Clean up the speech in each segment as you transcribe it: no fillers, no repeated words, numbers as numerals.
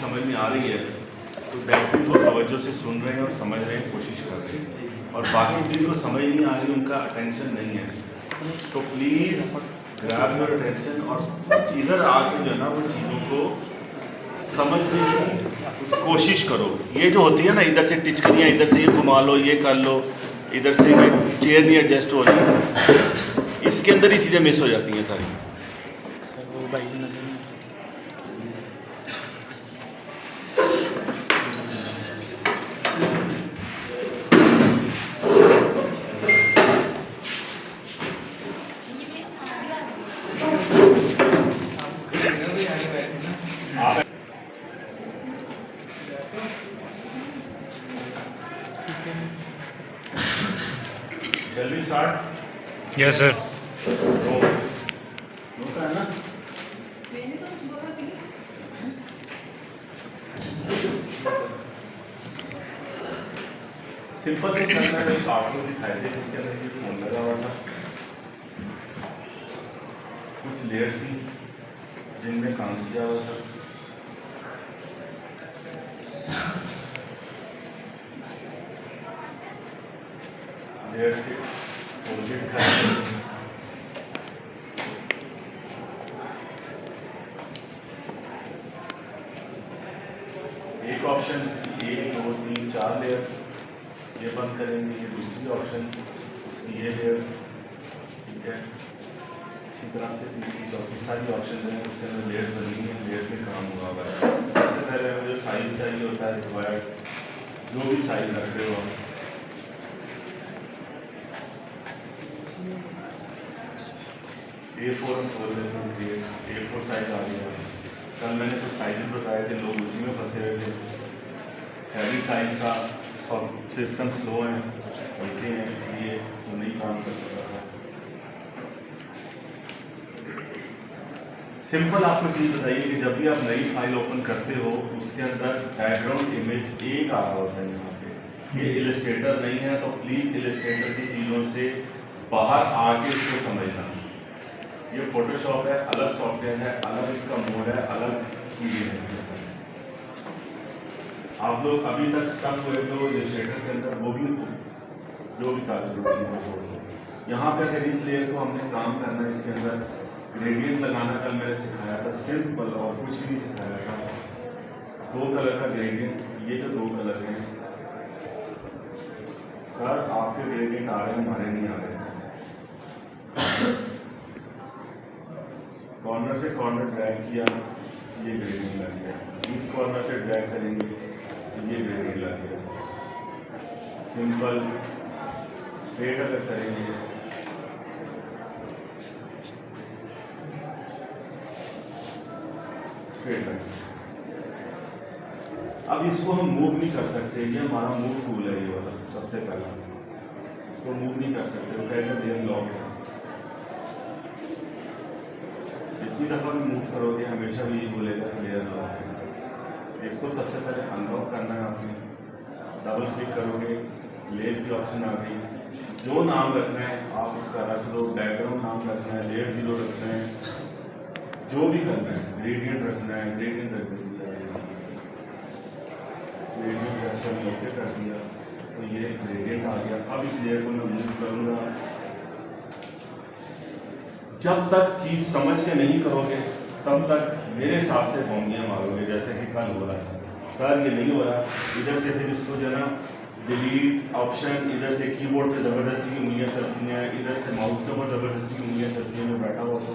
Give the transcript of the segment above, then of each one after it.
समझ में आ रही है तो डेफिनेटली वो तवज्जो से सुन रहे हैं और समझ रहे हैं, कोशिश कर रहे हैं। और बाकी जिनको समझ नहीं आ रही, उनका अटेंशन नहीं है, तो प्लीज़ ग्रैब योर अटेंशन और इधर आके जो है ना वो चीज़ों को समझने की कोशिश करो। ये जो होती है ना, इधर से टिचकरियाँ, इधर से ये घुमा लो, ये कर लो, इधर से ये चेयर नहीं एडजस्ट हो रही, इसके अंदर ही चीज़ें मिस हो जाती हैं सारी। सर वो भाई नजर Shall we start? Yes sir. होता है ना? मैंने तो कुछ बोला नहीं। सिंपल से करना है, एक कार्टून दिखाई दे जिसके अंदर ये फोन लगा हुआ था, कुछ लेयर्स थी जिनमें काम किया हुआ था। लेयर्स के प्रोजेक्ट दिखाई दे। एक ऑप्शन 1 2 3 4 लेयर्स ये बंद करेंगे, ये दूसरी ऑप्शन उसकी ये लेयर्स, ठीक है। इसी तरह से तीसरी चौथी सारी ऑप्शन हैं, उसके अंदर लेयर्स बनी है, लेयर्स में काम हुआ हुआ है। सबसे पहले हमें जो साइज चाहिए होता है रिक्वायर्ड, जो भी साइज रख रहे हो आप, A4 हम खोल लेते हैं, A4 साइज आ गया। कल मैंने कुछ साइज बताए थे, लोग उसी में फंसे हुए थे। हैवी साइज का सब सिस्टम स्लो है, हल्के हैं, इसलिए वो नहीं काम कर सकता था। सिंपल आपको चीज़ बताइए कि जब भी आप नई फाइल ओपन करते हो, उसके अंदर बैकग्राउंड इमेज एक आ रहा होता है यहाँ पे। ये इलस्ट्रेटर नहीं है, तो प्लीज़ इलस्ट्रेटर की चीज़ों से बाहर आके इसको समझना। ये फोटोशॉप है, अलग सॉफ्टवेयर है, अलग इसका मोड है, अलग चीज़ें हैं इसमें सब। आप लोग अभी तक स्टक हुए जो इलस्ट्रेटर के अंदर, वो भी जो भी ताजुर्बा को छोड़ दो। यहाँ पे अगर इस लेयर को हमने काम करना है, इसके अंदर ग्रेडियंट लगाना कल मैंने सिखाया था, सिंपल और कुछ भी नहीं सिखाया था। 2 कलर का ग्रेडियंट, ये जो 2 कलर हैं सर, आपके ग्रेडियंट आ रहे हैं, हमारे नहीं आ रहे हैं। कॉर्नर से कॉर्नर ड्रैग किया, ये ग्रेडिंग लग गया। इस कॉर्नर से ड्रैग करेंगे, ये ग्रेडिंग लग गया। सिंपल स्ट्रेट अगर करेंगे, स्ट्रेट है। अब इसको हम मूव नहीं कर सकते, ये हमारा मूव टूल है, ये वाला सबसे पहला। इसको मूव नहीं कर सकते, वो कहेगा ये लॉक है। जितनी दफ़ा भी मूव करोगे हमेशा भी ये बोलेगा क्लियर लॉक है। इसको सबसे पहले अनलॉक करना है आपने। डबल क्लिक करोगे, लेयर की ऑप्शन आ गई। जो नाम रखना है आप उसका रख लो, बैकग्राउंड नाम रखना है, लेयर 0 रखना है, जो भी करना है, ग्रेडियंट रखना है, ग्रेडियंट रख दिया, ग्रेडियंट ऑप्शन ओके कर दिया, तो ये ग्रेडियंट आ गया। अब इस लेयर को मैं मूव करूँगा। जब तक चीज़ समझ के नहीं करोगे तब तक मेरे हिसाब से भोंगियाँ मारोगे, जैसे कि कल हो रहा है। सर ये नहीं हो रहा, इधर से फिर इसको जो है ना डिलीट ऑप्शन, इधर से कीबोर्ड पे ज़बरदस्ती की उंगलियाँ चलती हैं, इधर से माउस के ऊपर ज़बरदस्ती की उंगलियाँ चलती हैं। मैं बैठा हुआ तो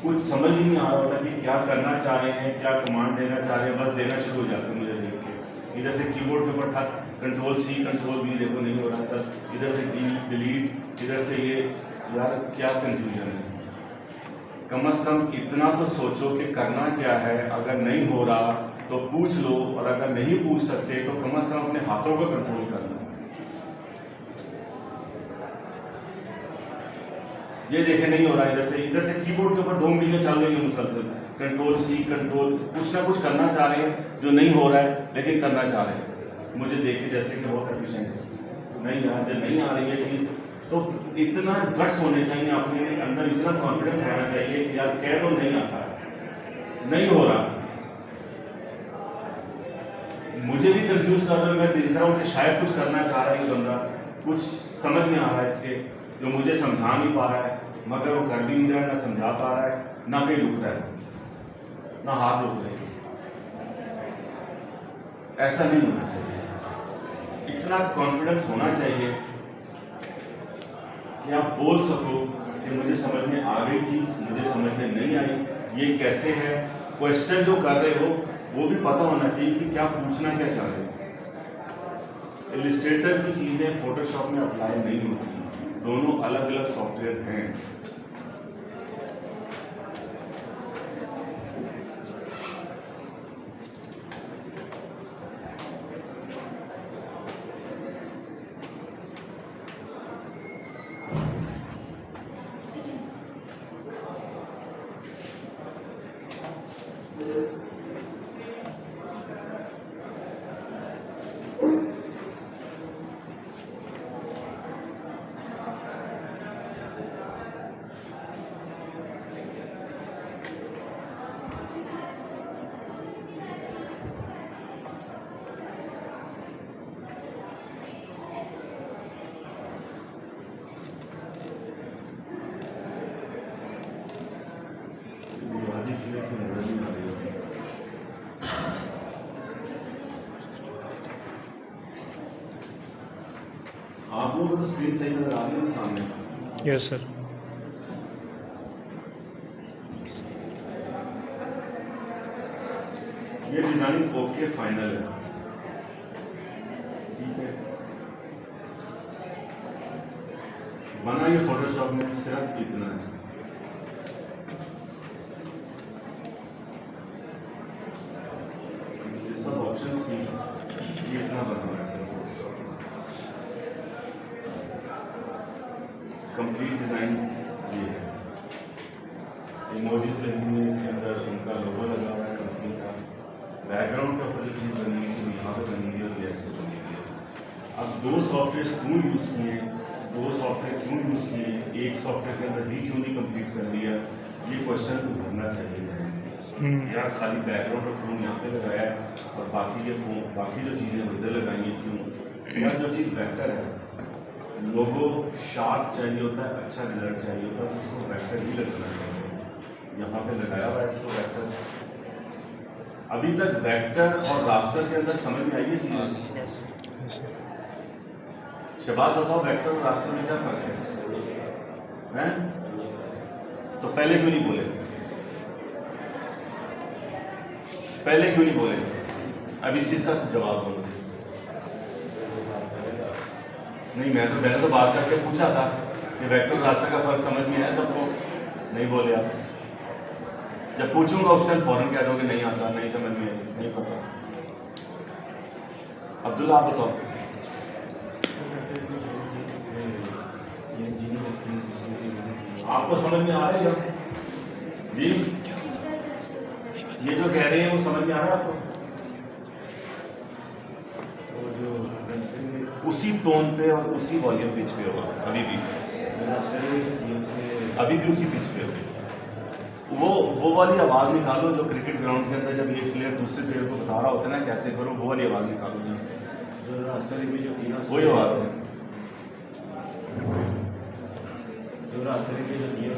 कुछ समझ ही नहीं आ रहा होता कि क्या करना चाह रहे हैं, क्या कमांड देना चाह रहे हैं, बस देना शुरू हो जाते हैं मुझे देख के। इधर से कीबोर्ड के ऊपर ठक, Ctrl+C Ctrl+V, देखो नहीं हो रहा सर। इधर से डिलीट, इधर से ये, यार क्या कन्फ्यूजन है। कम से कम इतना तो सोचो कि करना क्या है। अगर नहीं हो रहा तो पूछ लो, और अगर नहीं पूछ सकते तो कम से कम अपने हाथों को कंट्रोल कर लो। ये देखे नहीं हो रहा, इधर से कीबोर्ड के ऊपर 2 उंगलियां चल रही है मुसलसल, Ctrl+C Ctrl, कुछ ना कुछ करना चाह रहे हैं जो नहीं हो रहा है, लेकिन करना चाह रहे हैं। मुझे देखे जैसे कि बहुत एफिशिएंट है। नहीं यार, जब नहीं आ रही है चीज तो इतना गट्स होने चाहिए अपने अंदर, इतना कॉन्फिडेंस होना चाहिए कि यार कह दो नहीं आता, नहीं हो रहा, मुझे भी कंफ्यूज कर रहे हो। मैं देख रहा हूँ कि शायद कुछ करना चाह रहा है ये बंदा, कुछ समझ में आ रहा है इसके, जो मुझे समझा नहीं पा रहा है, मगर वो कर भी नहीं रहा है, ना समझा पा रहा है, ना कहीं रुक रहा है, ना हाथ रुक रहे हैं। ऐसा नहीं होना चाहिए। इतना कॉन्फिडेंस होना चाहिए कि आप बोल सको कि मुझे समझ में आ गई चीज़, मुझे समझ में नहीं आई, ये कैसे है। क्वेश्चन जो कर रहे हो वो भी पता होना चाहिए कि क्या पूछना, क्या चाह रहे हो। इलस्ट्रेटर की चीज़ें फोटोशॉप में अप्लाई नहीं होती, दोनों अलग अलग सॉफ्टवेयर हैं। आप लोगों को तो स्क्रीन सही नजर आ रही है ना सामने? Yes sir. ये डिजाइन ओके फाइनल है, ठीक है। बना ये फोटोशॉप में सिर्फ इतना है। ये सब ऑप्शन सी, ये इतना बना हुआ है सिर्फ फोटोशॉप में। कंप्लीट डिजाइन ये है। इमोजीज लगी हुई है इसके अंदर, उनका लोगो लगा हुआ है कंपनी का। बैकग्राउंड के ऊपर जो चीज़ बनी हुई थी यहाँ पे बनी हुई है और रिएक्ट से बनी हुई है। अब दो सॉफ्टवेयर क्यों यूज़ किए, दो सॉफ्टवेयर क्यों यूज़ किए, एक सॉफ्टवेयर के अंदर भी क्यों नहीं कंप्लीट कर लिया, ये क्वेश्चन को भरना चाहिए। यार खाली बैकग्राउंड और फोन यहाँ पे लगाया है और बाकी ये फोन, बाकी जो चीज़ें इधर लगाई हैं क्यों? यार जो चीज़ वेक्टर है, लोगो शार्प चाहिए होता है, अच्छा रिजल्ट चाहिए होता है, तो उसको वेक्टर ही लगाना चाहिए। यहाँ पे लगाया हुआ है इसको वेक्टर। अभी तक वेक्टर और रास्टर के अंदर समझ में आई है चीज़ें? शबाज बताओ, वेक्टर और रास्टर में क्या फर्क है? तो पहले क्यों नहीं बोले? पहले क्यों नहीं बोले? अब इस चीज़ का जवाब दो। नहीं, मैंने तो बात करके पूछा था कि वेक्टर और रास्टर का फर्क समझ में है सबको, नहीं बोले आप। जब पूछूंगा उस टाइम फौरन कह दोगे नहीं आता, नहीं समझ में, नहीं पता। अब्दुल्ला आप बताओ। आपको समझ में आ रहा है जी? ये जो कह रहे हैं वो समझ में आ रहा है आपको? उसी टोन पे और उसी वॉल्यूम पिच पे होगा अभी भी उसी पिच पे होगा। वो वाली आवाज़ निकालो जो क्रिकेट ग्राउंड के अंदर जब एक प्लेयर दूसरे प्लेयर को बता रहा होता है ना कैसे करो, वो वाली आवाज़ निकालो जी। वही आवाज़ है जो रास्ते में जो दिया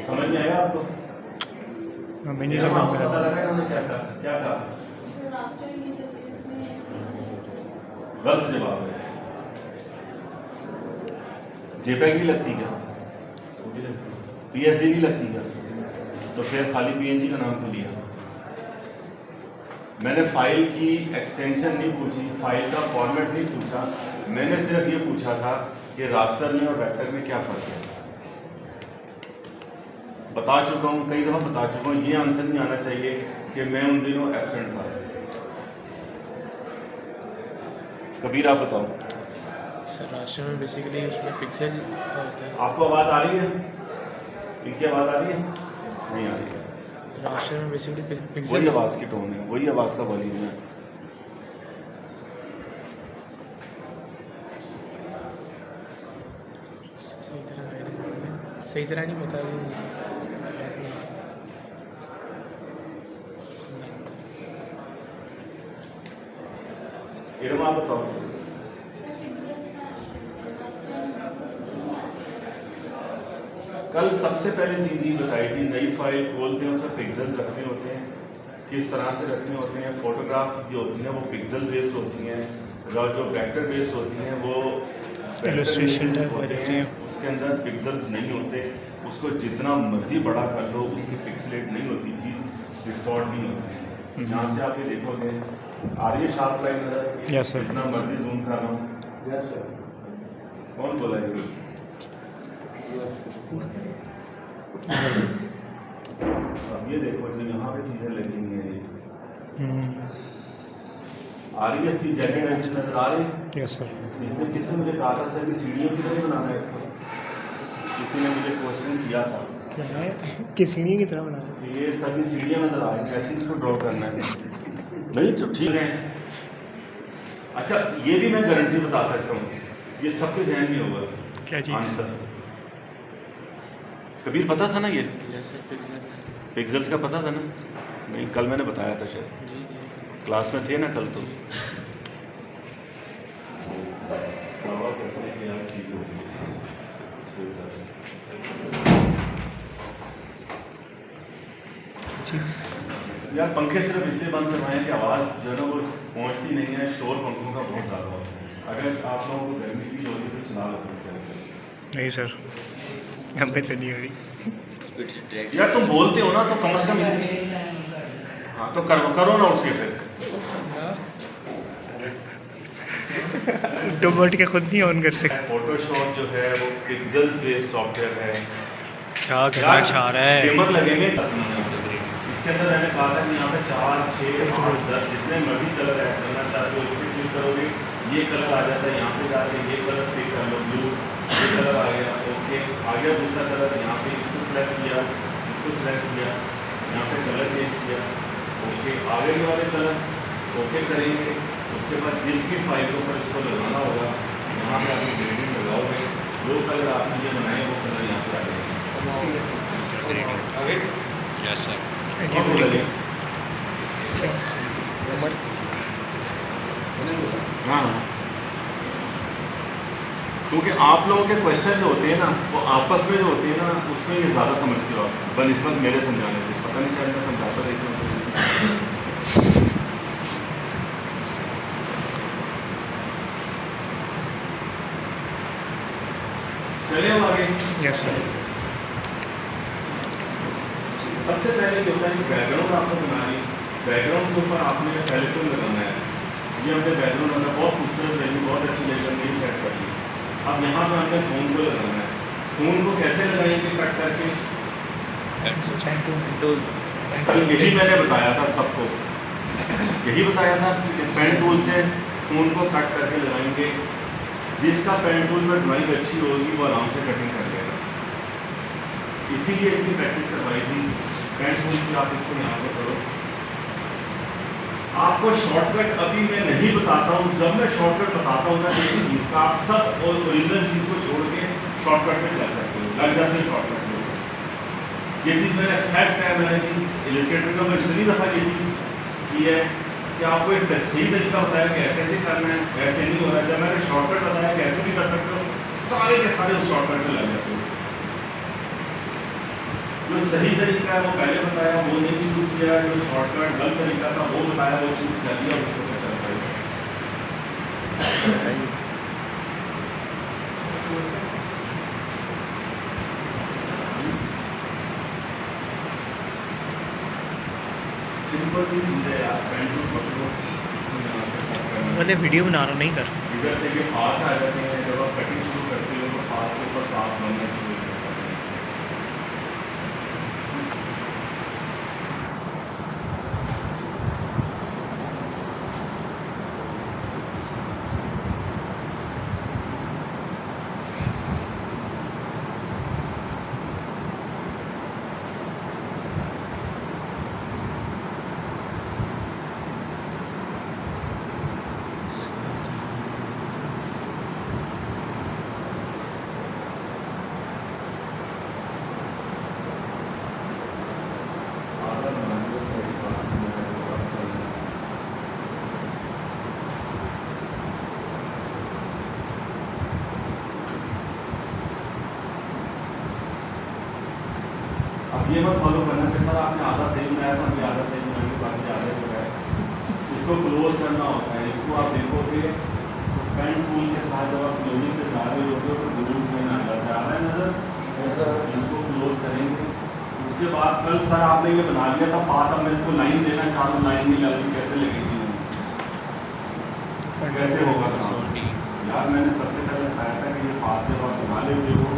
समझ में आया आपको? पता लगा उन्होंने क्या कहा? गलत जवाब है। जेपैग नहीं लगती क्या? पीएसडी नहीं लगती क्या? तो फिर खाली पीएनजी का नाम क्यों लिया? मैंने फाइल की एक्सटेंशन नहीं पूछी, फाइल का फॉर्मेट नहीं पूछा, मैंने सिर्फ ये पूछा था कि रास्टर में और वेक्टर में क्या फर्क है। बता चुका हूँ, कई दफ़ा बता चुका हूँ। ये आंसर नहीं आना चाहिए कि मैं उन दिनों एब्सेंट था। कबीर आप बताओ। सर रास्टर में बेसिकली उसमें पिक्सल होता है। आपको आवाज़ आ रही है? इनकी आवाज़ आ रही है? नहीं आ रही है। रास्टर में बेसिकली पिक्सल वही आवाज़ की टोन है, वही आवाज़ का वॉल्यूम है। सही तरह नहीं बता रही। इरमा आप बताओ। कल सबसे पहले चीज़ ये बताई थी, नई फाइल खोलते हैं उसमें पिक्सल रखने होते हैं, किस तरह से रखने होते हैं। फोटोग्राफ जो होती हैं वो पिक्सल बेस्ड होती हैं, और जो वेक्टर बेस्ड होती हैं वो Illustration type होते रहती हैं, हैं। उसके अंदर पिक्सल्स नहीं होते। उसको जितना मर्जी बड़ा कर लो उसकी पिक्सलेट नहीं होती चीज़, डिस्टॉर्ट नहीं होती। यहाँ से आप ये देखोगे आ रही है शार्प लाइन नजर, Yes, sir. जितना मर्जी जूम कर रहा हूँ। कौन बोला ये? अब ये देखो जो यहाँ पे चीजें लगी हुई हैं, आ रही है इसकी जगह नजर आ रही है। Yes sir. इसने किसने मुझे कहा था सर कि सीढ़ियों की तरह बनाना है इसको, किसी ने मुझे क्वेश्चन किया था क्या है कि सीढ़ी की तरह बना कि ये सर की सीढ़ियाँ नजर आ रही हैं, कैसे इसको ड्रॉ करना है। नहीं तो ठीक है, अच्छा ये भी मैं गारंटी बता सकता हूँ, ये सबके जहन में होगा क्या चीज़? आंसर। कबीर पता था ना ये जैसे पिक्सल। पिक्सल्स का पता था ना? नहीं कल मैंने बताया था शायद, जी जी। क्लास में थे ना कल तो। यार पंखे सिर्फ इसलिए बंद करवाएं कि आवाज़ जो है ना वो पहुंचती नहीं है, शोर पंखों का बहुत ज़्यादा होता है। अगर आप लोगों को गर्मी की होगी तो चला लो पंखे। नहीं सर, हम पे तो नहीं हो रही। यार तुम बोलते हो ना तो कम से कम हाँ तो करो ना उसके फिर। तो बैठ के खुद नहीं ऑन कर सकते। फोटोशॉप जो है वो पिक्सल्स बेस्ड सॉफ्टवेयर है। क्या कहना चाह रहा है? टिमर लगेंगे इसके अंदर मैंने कहा था कि यहाँ पे 4, 6, 8, 10 जितने मर्जी कलर ऐड करना चाहते हो उसको क्लिक करोगे, ये कलर आ जाता है। यहाँ पे जाके ये कलर पिक कर लो, ब्लू ये कलर आ गया, ओके आ गया। दूसरा कलर यहाँ पे इसको सिलेक्ट किया, इसको सिलेक्ट किया, यहाँ पे कलर चेंज किया, ओके आगे वाले कलर ओके करेंगे। उसके बाद जिसकी फाइल के ऊपर इसको लगाना होगा यहाँ पे आप ग्रेडिंग लगाओगे, जो कलर आपने ये बनाए वो कलर यहाँ पे आ जाएगा। Yes sir. और वो लगे हाँ, क्योंकि आप लोगों के क्वेश्चन जो होते हैं ना वो आपस में जो होते हैं ना उसमें ये ज़्यादा समझते हो आप बनिस्बत मेरे समझाने से। पता नहीं शायद मैं समझाता लेकिन चलिए हम आगे। Yes sir. सबसे पहले जो होता है कि बैकग्राउंड आपको बनाना है, बैकग्राउंड के ऊपर आपने पहले तो लगाना है। ये हमने बैकग्राउंड हमें बहुत खूबसूरत लगी, बहुत अच्छी लगी, हमने सेट कर दी। अब यहाँ पे हमने फ़ोन को लगाना है। फ़ोन को कैसे लगाएंगे? कट करके। कल यही मैंने बताया था सबको, यही बताया था कि पेन टूल से फ़ोन को कट करके लगाएंगे। जिसका पेन टूल में ड्राइंग अच्छी होगी वो आराम से कटिंग कर लेगा। इसीलिए इतनी प्रैक्टिस करवाई थी। पेन टूल से आप इसको यहाँ पे करो। आपको शॉर्टकट अभी मैं नहीं बताता हूँ, जब मैं शॉर्टकट बताता हूँ ना किसी चीज़ का आप सब और ओरिजिनल चीज़ को छोड़ के शॉर्टकट में चल सकते हो, लग जाते हैं शॉर्टकट में। ये चीज़ मैंने फैक्ट है, मैंने चीज़ इलस्ट्रेटर का मैं इतनी दफ़ा ये चीज़ की है कि आपको एक सही तरीका बताया कि ऐसे ऐसे करना है, ऐसे नहीं हो रहा है। जब मैंने शॉर्टकट बताया कि ऐसे भी कर सकते हो, सारे के सारे उस शॉर्टकट में लग जाते हो। जो सही तरीका है वो पहले बताया, वो नहीं चूज किया। जो शॉर्टकट गलत तरीका था वो बताया, वो चूज कर दिया, उसको चल पाएगा। सिंपल सी चीज़ है यार, पेन टूल पकड़ो, इसको यहाँ से कट करना है। मतलब वीडियो बना रहा नहीं कर। इधर से ये पास आ जाते हैं, जब आप कटिंग शुरू करते हो तो पास के ऊपर पास बनना शुरू हो जाता है। ये मत फॉलो करना कि सर आपने आधा सही बनाया था, अभी आधा सही बनाने के बाद आधा हो रहा है। इसको क्लोज करना होता है। इसको आप देखोगे तो पेन टूल के साथ जब आप क्लोजिंग से जा रहे होते हो तो ग्रूव्स में आ जाता है, आ रहा है नजर। इसको क्लोज करेंगे। उसके बाद कल सर आपने ये बना लिया था पार्ट, अब मैं इसको लाइन देना चाहता हूँ, लाइन नहीं लगी, कैसे लगेगी, कैसे होगा काम? यार मैंने सबसे पहले बताया था कि ये पाथ जब आप बना लेते हो,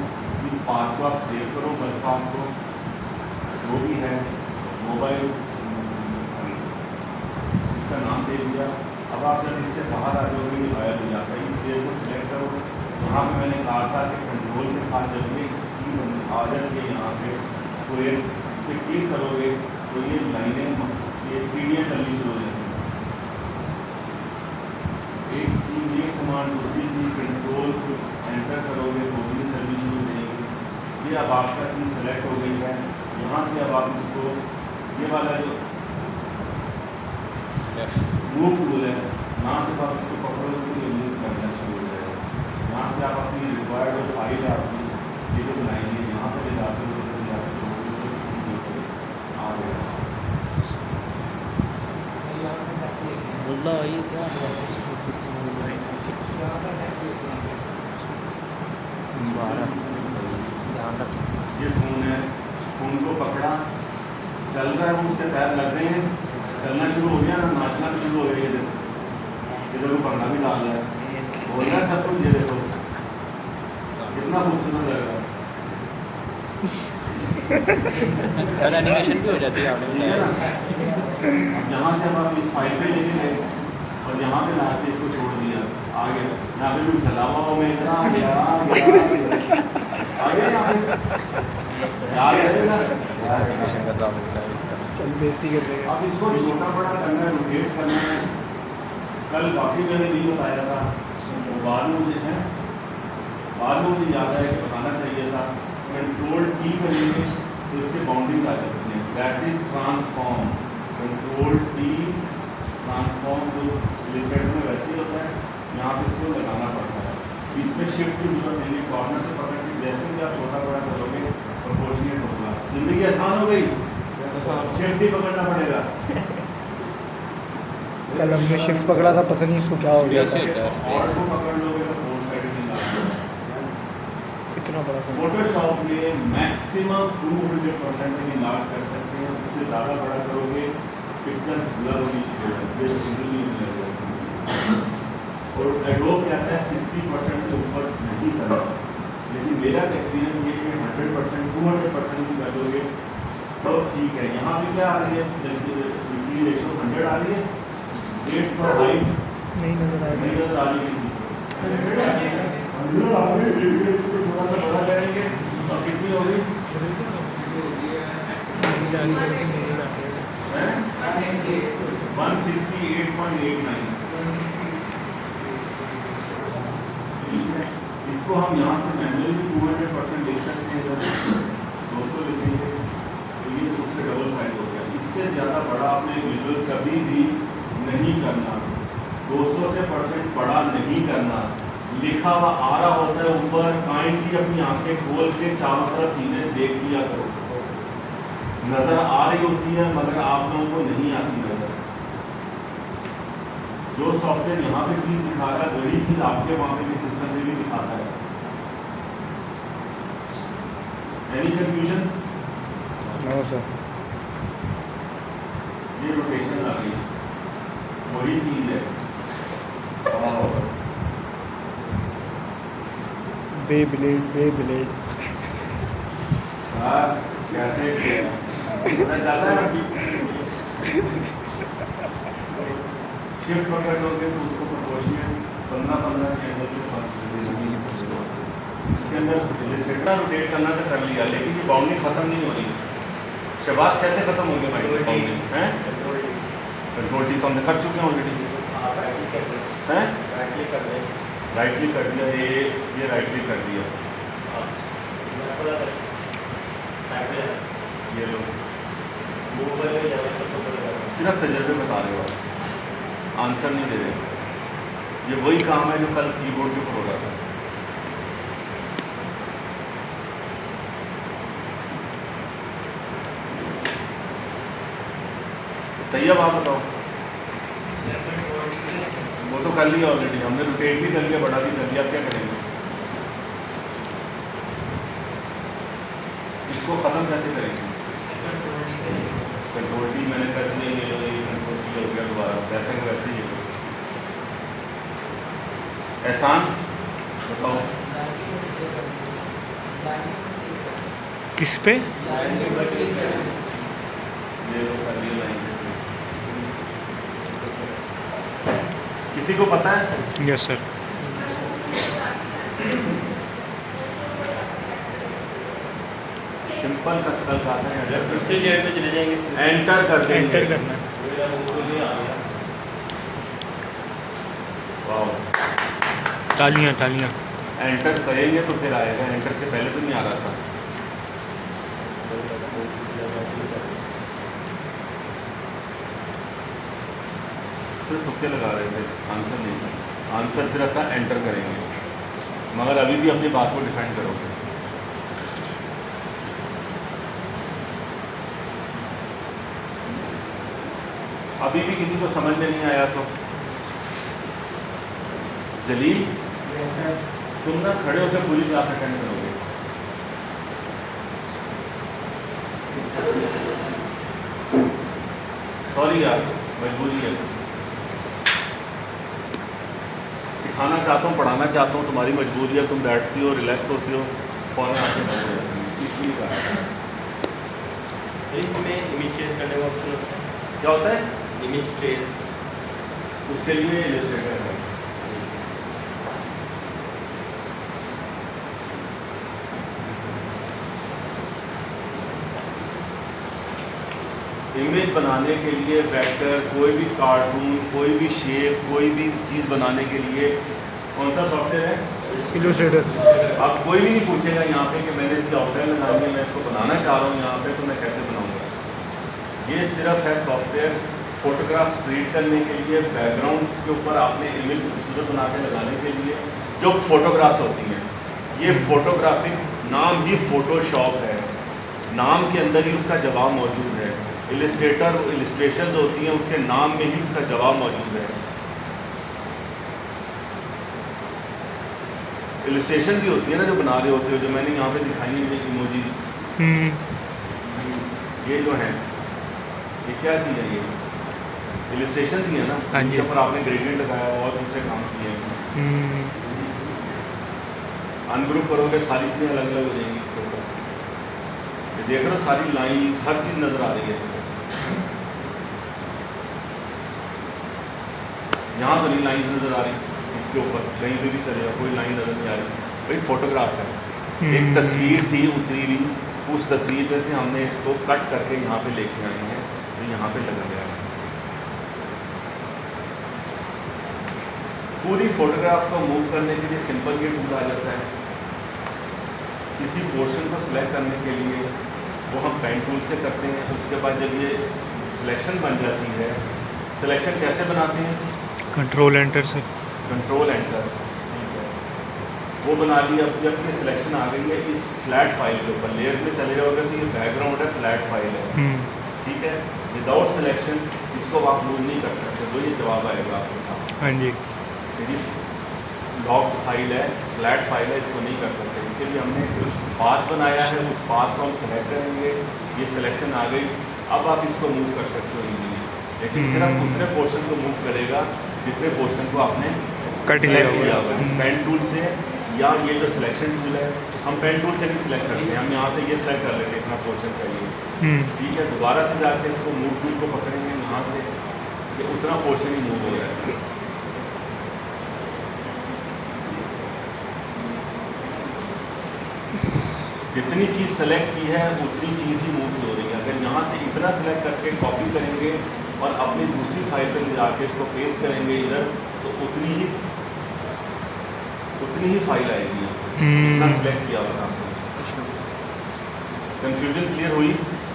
इस पाथ को आप सेव करो, बस पाथ को जो भी है मोबाइल इसका नाम दे दिया। अब आप जब इससे बाहर आ जाओगे ये गायब हो जाता है, इसलिए को सिलेक्ट करो। यहाँ पे मैंने कहा था कि कंट्रोल के साथ जब ये आ जाती है यहाँ पे स्क्वायर, इस पर क्लिक करोगे तो ये लाइनें, ये सीढ़ियाँ चलनी शुरू हो जाती हैं। एक चीज़ ये कमांड, दूसरी चीज़ कंट्रोल एंटर करोगे तो भी चलनी शुरू हो जाएगी। ये अब आपका चीज़ सेलेक्ट हो गई है। यहाँ से अब आप इसको ये वाला जो मूव टूल है, यहाँ से आप इसको पकड़ोगे तो ये मूव करना शुरू हो जाएगा। यहाँ से आप अपनी रिक्वायर्ड जो फाइल है आपकी ये जो बनाएंगे यहाँ पर ले जाते हो आ गया। बोला ये क्या ये फ़ोन है, फ़ोन को पकड़ा, चल रहा है, वो उसके पैर लग रहे हैं, चलना शुरू हो गया ना, नाचना भी शुरू हो गया। इधर वो पकड़ा भी डाल रहा है, बोल रहा है सब कुछ। ये देखो कितना खूबसूरत लग रहा है। एनिमेशन भी हो जाती है आपने ठीक है ना? अब यहाँ से अब आप इस फाइल पे लेके गए और यहाँ पे ला के इसको छोड़ दिया, आ गया। यहाँ पे भी चला हुआ मैं इतना आ गया यहाँ पे याद है ना? चल बेइज्जती कर रहे अब इसको छोटा बड़ा करना है, रोटेट करना है। कल काफ़ी मैंने नहीं बताया था, तो बाद में मुझे याद आया कि बताना चाहिए था। कंट्रोल टी करेंगे तो इसके बाउंडिंग आ जाती है, that is transform. Control T transform जो लिमिट में वैसे ही होता है, यहाँ पे इसको लगाना पड़ता है। इसमें शिफ्ट की जरूरत नहीं है, कॉर्नर से पकड़ के जैसे भी आप छोटा बड़ा करोगे प्रोपोर्शनेट होगा। जिंदगी आसान हो गई, शिफ्ट ही पकड़ना पड़ेगा। कल हमने शिफ्ट पकड़ा था, पता नहीं इसको क्या हो गया था। और को पकड़ लोगे तो फोर साइड नहीं लगेगा। इतना बड़ा फोन। फोटोशॉप में मैक्सिमम 200% में इलाज कर सकते हैं। उससे ज़्यादा बड़ा करोगे पिक्चर ब्लर होनी शुरू हो जाती है, सिंगल नहीं होने लग जाती है। और एडोब कहता है 60% से ऊपर नहीं करना, लेकिन मेरा एक्सपीरियंस ये कि 100% 200% भी कर दोगे तो ठीक है। यहाँ पे क्या आ रही है, रेशो 100 आ रही है, 8 पर हाइट नहीं नजर आया। नहीं नजर आ रही किसी को। 100 आ रही है, इसको थोड़ा सा बड़ा करेंगे तो कितनी होगी? 168.89। इसको हम यहाँ से मैनुअली 200% लिख सकते हैं। जब 200 लिखेंगे तो ये उससे डबल साइड हो गया। इससे ज़्यादा बड़ा आपने विजुअल कभी भी नहीं करना, 200 से % बड़ा नहीं करना। लिखा हुआ आ रहा होता है ऊपर, काइंडली अपनी आंखें खोल के चारों तरफ चीज़ें देख लिया करो। नज़र आ रही होती है मगर आप लोगों को नहीं आती नज़र। जो सॉफ्टवेयर यहाँ पे चीज़ दिखा रहा है वही चीज़ आपके वहाँ पे भी सिस्टम में भी दिखाता है। Any confusion? No sir. ये रोटेशन आ गई, वही चीज़ है। बेब्लेड यार कैसे किया? पता चलता है शिफ्ट पकड़ लोगे तो उसको प्रोपोर्शनल 15-15 के एंगल से इसके अंदर इलस्ट्रेटर रोटेट करना तो कर लिया, लेकिन ये बाउंडिंग खत्म नहीं हो रही। शबाज कैसे खत्म हो गया भाई बाउंडिंग? हैं कंट्रोल टी तो हमने कर चुके हैं ऑलरेडी। हैं राइट क्लिक कर दिया, ये राइट क्लिक कर दिया, ये लो। सिर्फ तजर्बे बता रहे हो आप, आंसर नहीं दे रहे। ये वही काम है जो कल कीबोर्ड के ऊपर हो रहा था। तैयब आप बताओ। वो तो कर लिया ऑलरेडी, हमने रोटेट भी कर लिया, बड़ा भी कर लिया, अब क्या करेंगे? इसको ख़त्म कैसे करेंगे? कंट्रोल टी मैंने कर दिया, ये लो, ये कंट्रोल टी हो गया, दोबारा वैसे का वैसे ही है। एहसान बताओ किस पे? ये लो कर लिया लाइन पे। किसी को पता है? Yes sir. सिंपल कत्ल खाता है, अगर दूसरी लेयर पे चले जाएंगे। एंटर कर देंगे। एंटर करना है। वाओ, तालियां तालियां। एंटर करेंगे तो फिर आएगा, एंटर से पहले तो नहीं आ रहा था। सिर्फ तुक्के लगा रहे थे, आंसर नहीं था। आंसर सिर्फ था एंटर करेंगे, मगर अभी भी अपनी बात को डिफेंड करोगे। अभी भी किसी को समझ में नहीं आया तो जलील तुम ना खड़े होकर पूरी क्लास अटेंड करोगे। सॉरी यार, मजबूरी है। सिखाना चाहता हूँ, पढ़ाना चाहता हूँ, तुम्हारी मजबूरी है। तुम बैठती हो, रिलैक्स होती हो, फौरन आके बैठ जाती हो, इसलिए कहा। तो इसमें इमेज ट्रेस करने का ऑप्शन होता है। क्या होता है? Image trace. उसके लिए इलस्ट्रेटर है। इमेज बनाने के लिए वेक्टर, कोई भी कार्टून, कोई भी शेप, कोई भी चीज़ बनाने के लिए कौन सा सॉफ्टवेयर है? इलस्ट्रेटर। अब कोई भी नहीं पूछेगा यहाँ पे कि मैंने इसकी आउटलाइन लगानी है, मैं इसको बनाना चाह रहा हूँ यहाँ पे, तो मैं कैसे बनाऊँगा? ये सिर्फ है सॉफ्टवेयर फोटोग्राफ ट्रीट करने के लिए, बैकग्राउंड्स के ऊपर आपने इमेज खूबसूरत बना के लगाने के लिए, जो फोटोग्राफ्स होती हैं। ये फोटोग्राफिक नाम ही फोटोशॉप है, नाम के अंदर ही उसका जवाब मौजूद है। इलस्ट्रेटर, इलस्ट्रेशन जो होती हैं उसके नाम में ही उसका जवाब मौजूद है। इलस्ट्रेशन भी होती है ना जो बना रहे होते हो, जो मैंने यहाँ पे दिखाई है इमोजीज, ये जो है ये क्या चीज़ है? ये इलस्ट्रेशन भी है ना, हाँ जी। इसके ऊपर आपने ग्रेडियंट लगाया और दूसरे काम किए हैं। अनग्रुप करोगे सारी चीज़ें अलग अलग हो जाएंगी इसके ऊपर। ये देख रहे हो सारी लाइन, हर चीज़ नज़र आ रही है इसमें। यहाँ तो नहीं लाइन नज़र आ रही, इसके ऊपर कहीं पे भी चलेगा कोई लाइन नज़र नहीं आ रही। भाई फोटोग्राफ है, एक तस्वीर थी उतरी हुई, उस तस्वीर में से हमने इसको कट करके यहाँ पे लेके आए हैं, तो यहाँ पे लगा गया है। पूरी फोटोग्राफ को मूव करने के लिए सिंपल ये टूल आ जाता है। किसी पोर्शन को सिलेक्ट करने के लिए वो हम पेन टूल से करते हैं। उसके बाद जब ये सिलेक्शन बन जाती है, सिलेक्शन कैसे बनाते हैं? कंट्रोल एंटर से। कंट्रोल एंटर, ठीक है, वो बना लिया। अब जब ये सिलेक्शन आ गई है इस फ्लैट फाइल के ऊपर, लेयर में चले जाओगे तो ये बैकग्राउंड है, फ्लैट फाइल है, ठीक है। विदाउट सिलेक्शन इसको आप मूव नहीं कर सकते, तो ये जवाब आएगा आपके। हाँ जी। यदि लॉक फाइल है, फ्लैट फाइल है, इसको नहीं कर सकते। इसके लिए हमने पाथ बनाया है, उस पाथ को हम सेलेक्ट करेंगे, ये सिलेक्शन आ गई। अब आप इसको मूव कर सकते हो इजीली, लेकिन सिर्फ उतने पोर्शन को मूव करेगा जितने पोर्शन को आपने कट लिया हुआ है। पेन टूल से, या ये जो सिलेक्शन टूल है, हम पेन टूल से भी सिलेक्ट करते हैं। हम यहाँ से ये सिलेक्ट कर लेते हैं इतना पोर्शन चाहिए, ठीक है। दोबारा से जाके इसको मूव टूल को पकड़ेंगे यहाँ से, ये उतना पोर्शन ही मूव हो रहा है। जितनी चीज़ सेलेक्ट की है उतनी चीज़ ही मूव हो रही है। अगर यहाँ से इतना सेलेक्ट करके कॉपी करेंगे और अपनी दूसरी फाइल पर जाके इसको पेस्ट करेंगे इधर, तो उतनी ही फाइल आएगी। इतना सेलेक्ट किया हुआ आपने। कंफ्यूजन क्लियर हुई?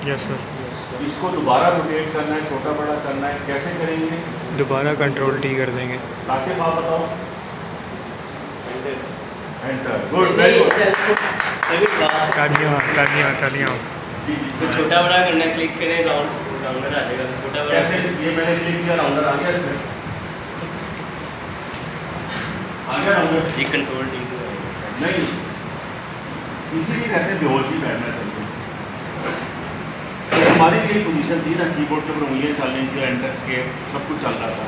Yes sir. इसको दोबारा रोटेट करना है, छोटा बड़ा करना है, कैसे करेंगे? दोबारा कंट्रोल टी कर देंगे। साकिब आप बताओ। Enter, good, very good. तालियां तालियां तालियां। जी, तो जिसमें छोटा बड़ा करना है, क्लिक करें राउंडर आ जाएगा, छोटा बड़ा कैसे ये मैंने क्लिक किया राउंडर आ गया इसमें, आ गया राउंडर। ये कंट्रोल डी को नहीं, इसीलिए कहते हैं बेहोश भी बैठना चाहिए। तो हमारी यही पोजीशन थी ना, कीबोर्ड के ऊपर उंगलियां चल रही थी, एंटर स्केप सब कुछ चल रहा था।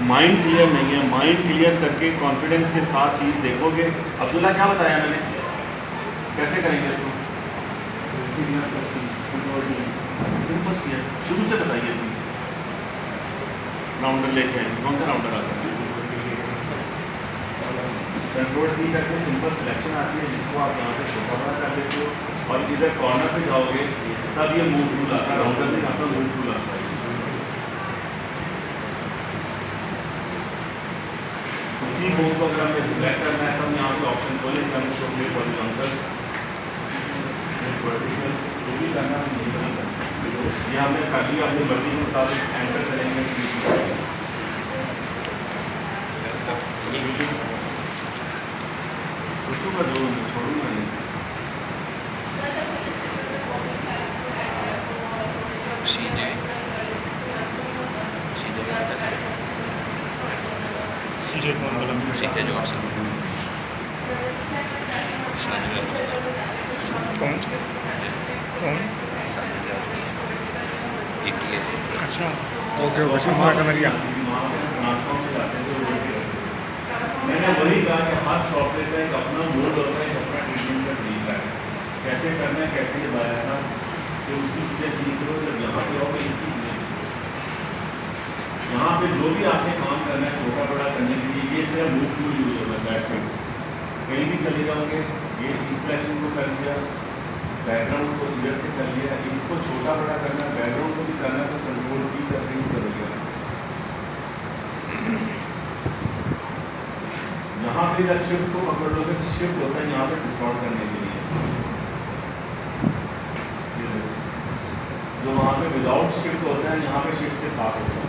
माइंड क्लियर नहीं है, माइंड क्लियर करके कॉन्फिडेंस के साथ चीज़ देखोगे। अब्दुल्ला क्या बताया मैंने, कैसे करेंगे इसको? सिंपल सी है, शुरू से बताइए चीज़। राउंडर लेके आएंगे, कौन सा राउंडर आता है? कंट्रोल की करके सिंपल सिलेक्शन आती है, जिसको आप यहाँ पे छोटा बड़ा कर देते हो, और इधर कॉर्नर पे जाओगे तब ये मूव टूल आता है, राउंडर नहीं आता, मूव टूल आता है। उसी मूव को अगर हमें सिलेक्ट करना है तो हम यहाँ पे ऑप्शन खोलेंगे, हम शो क्लिक हॉरिजॉन्टल वर्टिकल जो भी करना है नहीं करना, ये हमने कर लिया अपनी मर्जी के मुताबिक। एंटर करेंगे, उसको जो छोड़ूंगा नहीं। सीधे सीधे जो ऑप्शन कौन कौन अच्छा ओके ओके समझ गया। मैंने वही कहा कि हर सॉफ्टवेयर का एक अपना मोड होता है, एक अपना ट्रीटमेंट का तरीका है, कैसे करना है, कैसे दबाया था, तो उसकी चीज़ें सीख लो। जब यहाँ पे आओगे इसकी चीज़ें सीखो। यहाँ पे जो भी आपने काम करना है छोटा बड़ा करने के लिए, ये सिर्फ मूव टूल यूज होता है। बैक साइड कहीं भी चले जाओगे, ये इस सिलेक्शन को कर दिया, बैकग्राउंड को इधर से कर लिया, इसको छोटा बड़ा करना है, बैकग्राउंड को भी करना है, तो कंट्रोल की करके ही करोगे। यहाँ पे जब शिफ्ट को पकड़ लोगे, शिफ्ट होता है यहाँ पे डिस्काउंट करने के लिए, जो वहाँ पे विदाउट शिफ्ट होता है, यहाँ पे शिफ्ट के साथ होता है।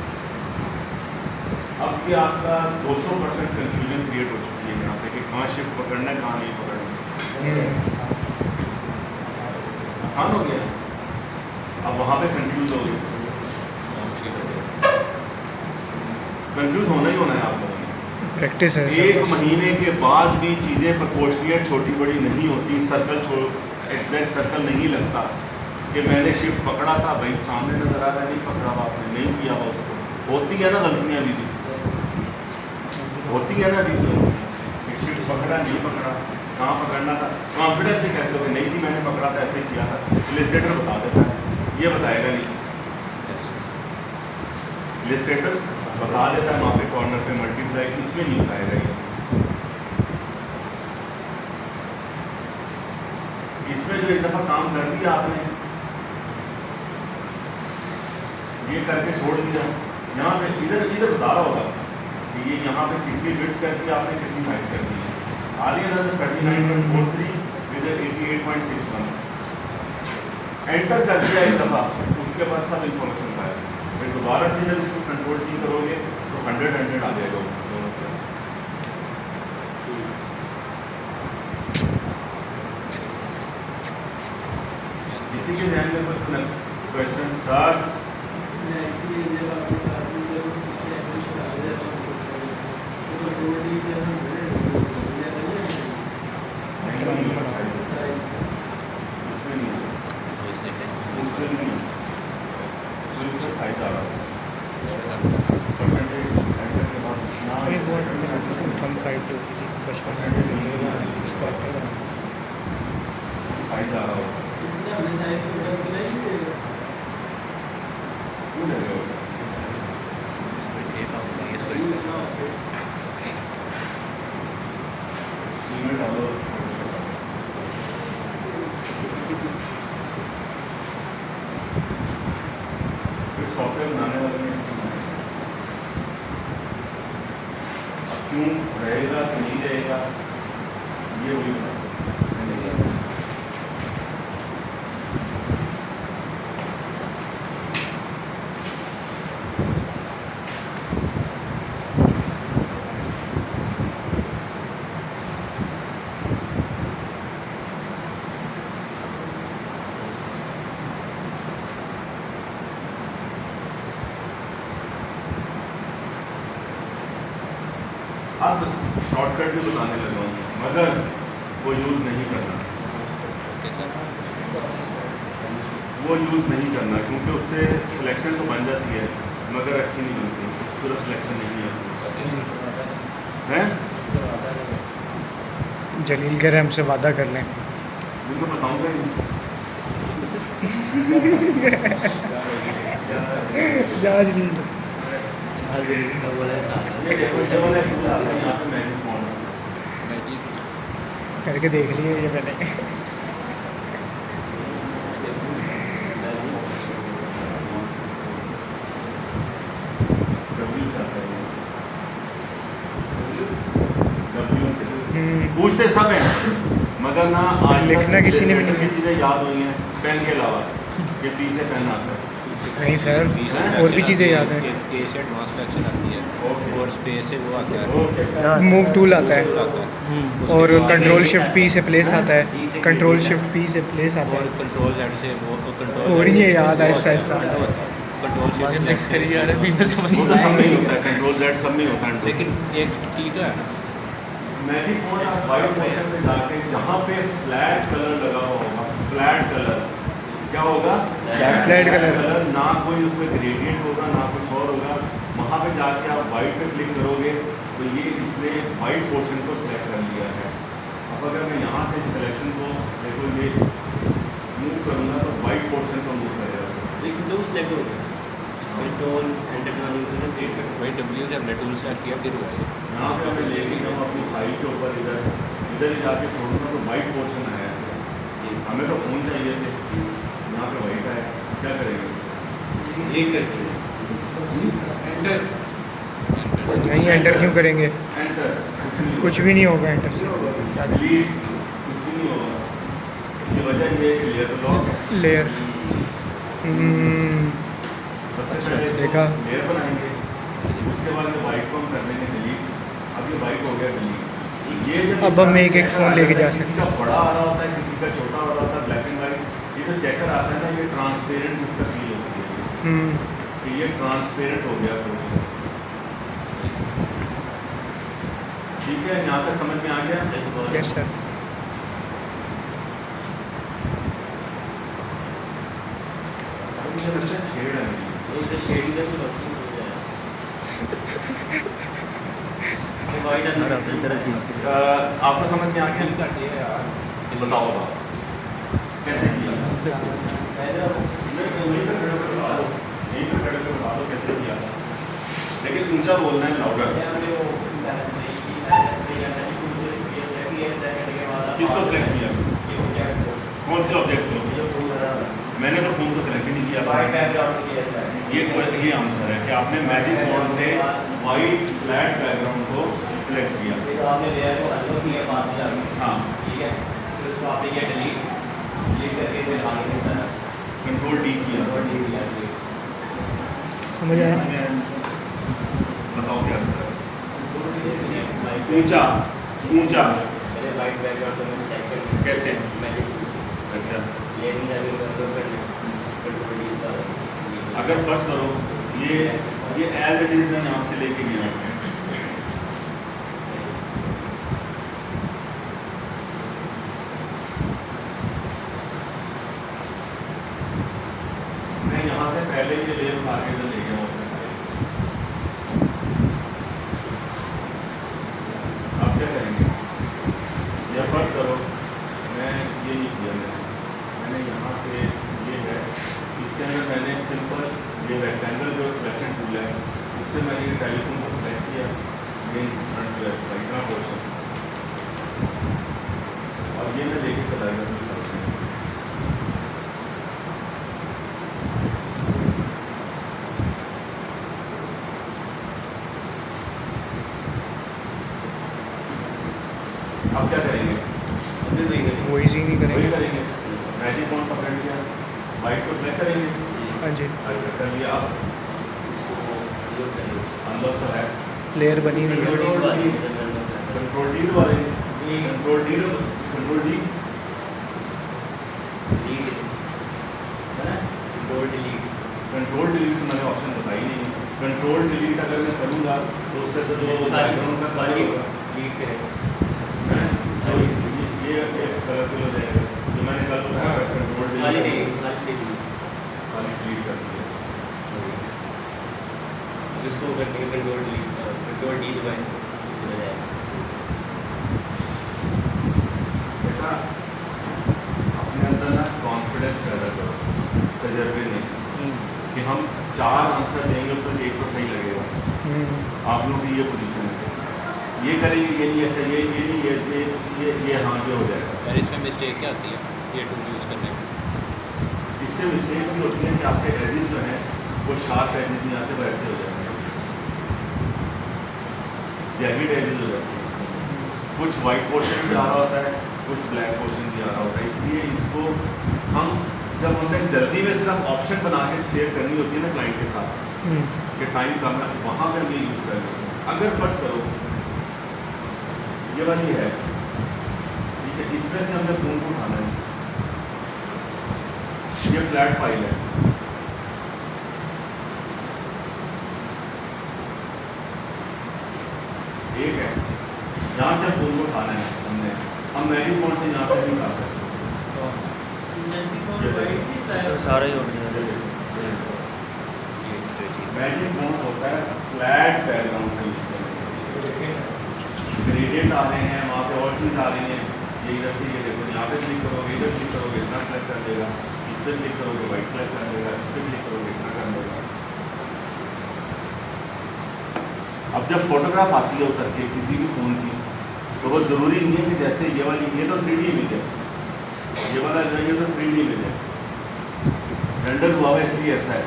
अब भी आपका 200% कंफ्यूजन क्रिएट हो चुकी है यहाँ पे कि कहाँ शिफ्ट पकड़ना है, कहाँ नहीं पकड़ना। आसान हो गया, अब वहाँ पे कंफ्यूज हो गए। कंफ्यूज होना ही होना है आप लोगों ने। प्रैक्टिस है एक महीने के बाद भी चीज़ें प्रोपोर्शनल छोटी बड़ी नहीं होती, सर्कल एग्जैक्ट सर्कल नहीं लगता कि मैंने शिफ्ट पकड़ा था, भाई सामने नजर आ रहा है, नहीं पकड़ा हुआ आपने, नहीं किया हुआ उसको। होती है ना गलतियाँ भी होती है ना अभी भी, शिफ्ट पकड़ा नहीं पकड़ा, कहाँ पकड़ना था, कॉन्फिडेंस से कहते हो कि नहीं थी मैंने पकड़ा था, ऐसे किया था। इलस्ट्रेटर बता देता है, ये बताएगा नहीं। इलस्ट्रेटर बता देता है वहाँ पे कॉर्नर पे मल्टीप्लाई, इसमें नहीं बताएगा ये। इसमें जो एक दफ़ा काम कर दिया आपने, ये करके छोड़ दिया, यहाँ पे इधर इधर बता रहा होगा कि ये यहाँ पे कितनी बिट्स करके आपने कितनी हाइट कर दी है। आ रही है ना 39.43 इधर 88.61, एंटर कर दिया एक दफ़ा, उसके बाद सब इंफॉर्मेशन पाएगा। फिर दोबारा से जब इसको कंट्रोल की करोगे तो 100 आ जाएगा दोनों से। किसी के ध्यान में कुछ क्वेश्चन? सर सॉफ्टवेयर बनाने वाले ने क्यों रहेगा कि नहीं रहेगा, ये वही बता। शॉर्टकट भी बताने लगा हूँ, मगर वो यूज़ नहीं करना, वो यूज़ नहीं करना, क्योंकि उससे सिलेक्शन तो बन जाती है मगर अच्छी नहीं बनती, पूरा सिलेक्शन नहीं है। जलील कह रहे हमसे वादा कर लें। उनको बताऊँगा ही जा जलील ये देखो जब मैं स्कूल आता हूँ यहाँ पे मैजिक पॉइंट करके देख लिए ये मैंने। W से आता है, W से पूछते सब हैं मगर ना आज तक लिखना किसी ने भी नहीं की चीज़ें याद हुई हैं पेन के अलावा, ये पी से पेन आता है। नहीं सर, और भी चीज़ें याद हैं। के से एडवांस सिलेक्शन आती है और स्पेस से वो आता है, मूव टूल आता है आता है और कंट्रोल शिफ्ट पी से प्लेस आता है, कंट्रोल शिफ्ट पी से प्लेस आता और है। कंट्रोल जेड से वो कंट्रोल और ये याद Aahista Aahista. Control shift mix करिए यार, अभी मैं समझ वो तो सब नहीं होता है, कंट्रोल जेड सब नहीं होता है। लेकिन एक की तो है मैजिक मोड आप वाइट पोर्शन पे जाके जहाँ पे फ्लैट कलर लगा हुआ होगा, फ्लैट कलर क्या होगा, फ्लैट कलर ना कोई उसमें ग्रेडियंट होगा ना कुछ और होगा, वहाँ पे जाके आप वाइट पे क्लिक करोगे तो ये इसने वाइट पोर्शन को सिलेक्ट कर लिया है। अब अगर मैं यहाँ से सिलेक्शन को देखो ये मूव करूँगा तो वाइट पोर्शन को मूव करेगा, लेकिन तो सिलेक्ट हो गया कंट्रोल एंटर करना नहीं होता है, वही डब्ल्यू से हमने टूल सेलेक्ट किया फिर हुआ ये। यहाँ पे मैं लेके जाऊँ अपनी फाइल के ऊपर इधर इधर ही जाके छोड़ूंगा तो वाइट पोर्शन आया ऐसे। हमें तो फ़ोन चाहिए थे, यहाँ पे वाइट आया, क्या करेंगे? एक करके एंटर नहीं, एंटर क्यों करेंगे, एंटर कुछ भी नहीं होगा एंटर से। डिलीट कुछ भी नहीं होगा, इसकी वजह ये है कि लेयर लॉक है। लेयर सबसे पहले देखा। लेयर बनाएंगे, उसके बाद ये वाइट को हम कर देंगे डिलीट। अब ये वाइट हो गया डिलीट। ये जब अब हम एक एक फ़ोन लेके जा सकते किसी का बड़ा आ रहा होता है, किसी का छोटा आ रहा होता है, ब्लैक एंड वाइट। ये जो चेकर आता है ना, ये ट्रांसपेरेंट उसका फील होती है कि ये ट्रांसपेरेंट हो गया कुछ। ठीक है, यहाँ तक समझ में आ गया? Yes sir. मुझे लगता है शेड है उससे शेडिंग का सब अच्छा हो जाए ये वाइट अंदर आपको समझ में आ गया? बताओ कैसे किया? यहीं पे खड़े होकर बता दो कैसे किया, लेकिन ऊंचा बोलना है, लाउडर। किसको सिलेक्ट किया? कौन से ऑब्जेक्ट को? मैंने तो फोन को सिलेक्ट ही नहीं किया। ये आंसर है कि आपने मैजिक बोर्ड से वाइट फ्लैट बैकग्राउंड को सिलेक्ट किया। हाँ, कंट्रोल डी किया। समझ आया। बताओ क्या आंसर है? ऊंचा ऊंचा कैसे? अच्छा, अगर फर्स्ट करो ये एज इट इज मैं यहाँ से लेके गया हूँ। मैं यहाँ से पहले ये लेयर उठा के इधर ले गया हूँ। अब क्या करेंगे? या फर्स्ट करो, मैं ये नहीं किया, मैंने यहाँ से ये है, इसके अंदर मैंने सिंपल ये रेक्टेंगल जो सिलेक्शन टूल है उससे मैंने ये टेलीफोन को सिलेक्ट किया, ये फ्रंट इतना पोर्शन, और ये मैं लेके चला गया। अब क्या करेंगे? वो इजी नहीं वही करेंगे। करेंगे, मैजिक फोन पकड़ लिया, वाइट को सिलेक्ट करेंगे। हाँ जी, अच्छा कर लिया। अब अंदर तो है लेयर बनी हुई है। कंट्रोल डी दबा देंगे, control D control D control delete मैंने ऑप्शन बताई नहीं। कंट्रोल डिलीट अगर मैं करूँगा तो उससे तो जो बैकग्राउंड का खाली होगा लीड करें। ये कलरफुल हो जाएगा जो मैंने कल बताया कंट्रोल खाली खाली नहीं क्लिक करती है। इसको करने के कंट्रोल डी दबाएं हो जाएगा। बेटा अपने अंदर ना कॉन्फिडेंस पैदा करो, तजर्बे नहीं कि हम 4 आंसर देंगे तो एक तो सही लगेगा। आप लोग की ये पोजीशन है, ये करेंगे ये नहीं अच्छा ये नहीं ये हाँ ये हो जाएगा। और इसमें मिस्टेक क्या आती है ये टूल यूज़ करने में? इससे मिस्टेक ये होती है कि आपके एडिज जो है वो शार्प एडिज नहीं आते, वैसे हो जाते हैं, जैविड एडिज हो जाते हैं। कुछ वाइट पोर्शन भी आ रहा होता है, कुछ ब्लैक पोर्शन भी आ रहा होता है। इसलिए इसको हम जब हमें जल्दी में सिर्फ ऑप्शन बना के शेयर करनी होती है ना क्लाइंट के साथ कि टाइम कम है, वहाँ पर हम ये यूज़ कर लेते हैं। अगर फर्ज करो ये वाली है ठीक है, इसमें से हमने फोन को उठाना है, ये फ्लैट फाइल है, एक है यहाँ से फोन को उठाना है हमने, हम मैजिक फोन से यहाँ से नहीं उठा सकते, सारे ही होने मैजिक फोन होता है फ्लैट बैकग्राउंड में यूज करने, ग्रेडियंट आ रहे हैं वहाँ पे और चीज़ आ रही है, ये इधर से ये देखो यहाँ पे क्लिक करोगे, इधर क्लिक करोगे इतना सेलेक्ट कर देगा, इस पर क्लिक करोगे वाइट सेलेक्ट कर देगा, इस पर क्लिक करोगे इतना कर देगा। अब जब फोटोग्राफ आती है उतर के किसी भी फ़ोन की तो वो ज़रूरी नहीं है कि जैसे ये वाली ये तो 3D इमेज है, ये वाला जो है ये तो 3D इमेज है, रेंडर हुआ हुआ इसलिए ऐसा है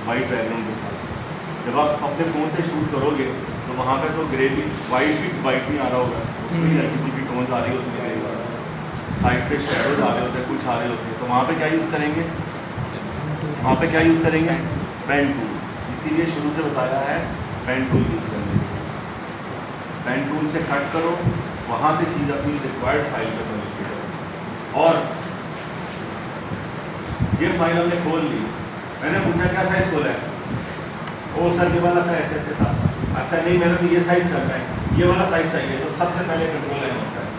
वाइट बैकग्राउंड के साथ। जब आप अपने फ़ोन से शूट करोगे तो वहाँ पे तो ग्रे भी वाइट नहीं आ रहा होगा, उसमें RGB की टोन्स आ रही होती है, साइड पे शेडोज आ रहे होते हैं, कुछ आ रहे होते हैं, तो वहाँ पे क्या यूज़ करेंगे, वहाँ पे क्या यूज़ करेंगे, पेन टूल। इसीलिए शुरू से बताया है पेन टूल यूज़ करने के लिए। पेन टूल से कट करो, वहाँ से चीज़ अपनी रिक्वायर्ड फाइल पर कन्वर्ट करो। और ये फाइल हमने खोल ली, मैंने पूछा क्या साइज़ खोला है, ओ सर ये वाला था ऐसे ऐसे था, अच्छा नहीं मैंने तो ये साइज़ करना है, ये वाला साइज़ चाहिए, तो सबसे पहले कंट्रोल लाइन होता है,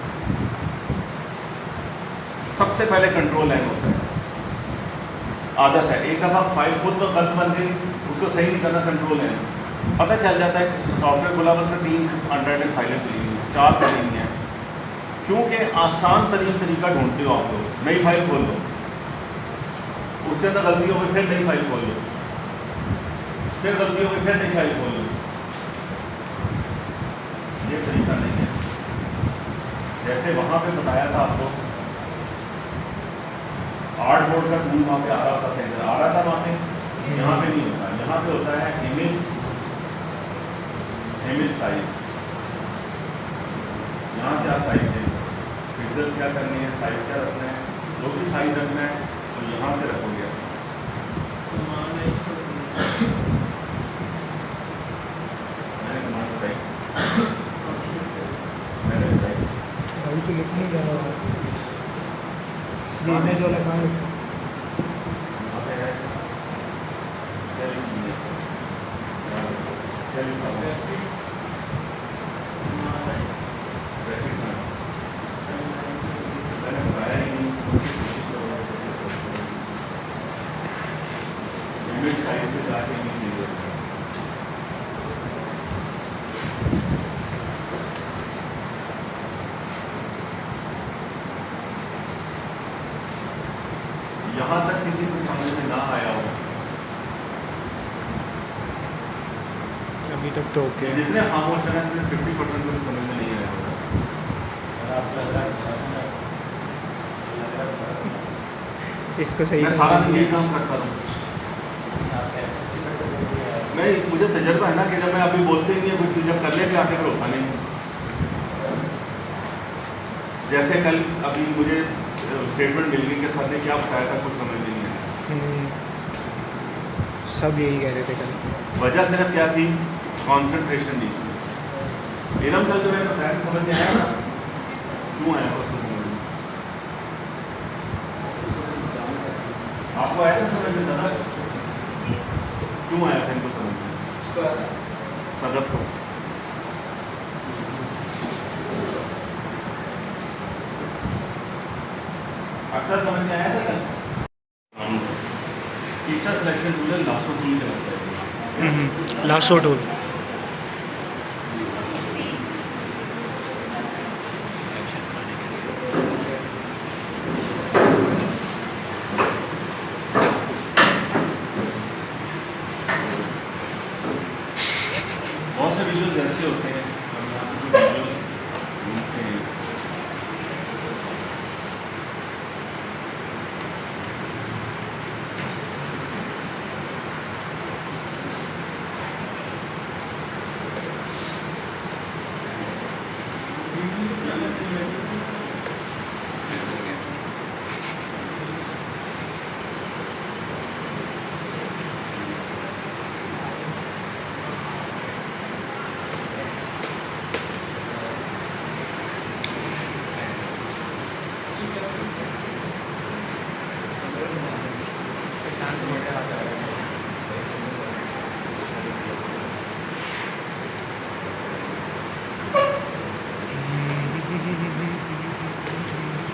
सबसे पहले कंट्रोल लाइन होता है। आदत है, एक दफ़ा फाइल खुद तो गलत बन गई, उसको सही नहीं करना, कंट्रोल लाइन पता चल जाता है। सॉफ्टवेयर खुला बस में 3 अनराइटेड फाइलें खुली हुई हैं, 4 खुली हैं, क्योंकि आसान तरीन तरीका ढूंढते हो आप लोग। नई फाइल खोल लो, उससे अंदर गलती हो गई फिर नई फाइल खोल लो, फिर गलती हो गई फिर नई फाइल खोल लो, ये तरीका नहीं है। जैसे वहाँ पे बताया था आपको आर्ट बोर्ड का टूल वहाँ पे आ रहा था, सेंटर आ रहा था वहाँ पे, यहाँ पे नहीं होता, यहाँ पे होता है इमेज साइज। यहाँ से आप साइज चेंज पिक्सल क्या करनी है, साइज क्या रखना है, जो भी साइज रखना है तो यहाँ से रखोगे। मैंने कमांड बताई, मैंने बताई अभी तो लिखने जा रहा था ये इमेज वाला कहाँ है? वहाँ पे है क्या लिखेंगे, क्या लिखा हुआ है? ग्राफिक में मैंने बताया ही नहीं, इमेज साइज से जाके नहीं चीज़ें यहाँ तक किसी को समझ में ना आया हो, अभी तक तो ओके है। जितने खामोश हैं सिर्फ 50% को समझ में नहीं आया होगा। इसको सही मैं सारा दिन यही काम करता हूँ, मैं मुझे तजर्बा है ना कि जब मैं अभी बोलते नहीं है कुछ, जब कर लेते आके फिर होता नहीं। जैसे कल अभी मुझे स्टेटमेंट मिल गई कि सर ने क्या बताया था, कुछ समझ नहीं आया। सब यही कह रहे थे कल। वजह सिर्फ क्या थी, कंसंट्रेशन दी। इनम कल जो मैंने बताया समझ में आया ना, क्यों आया उसको समझ में, आपको आया था समझ में दादा, क्यों आया था इनको समझ में, सदफ को सर समझ में आया था कल? तीसरा सिलेक्शन टूल है लास्टो टूल के लगता है। लास्ट टूल बहुत से विजुअल ऐसे होते हैं, हम यहाँ पे जो विजुअल ढूंढते हैं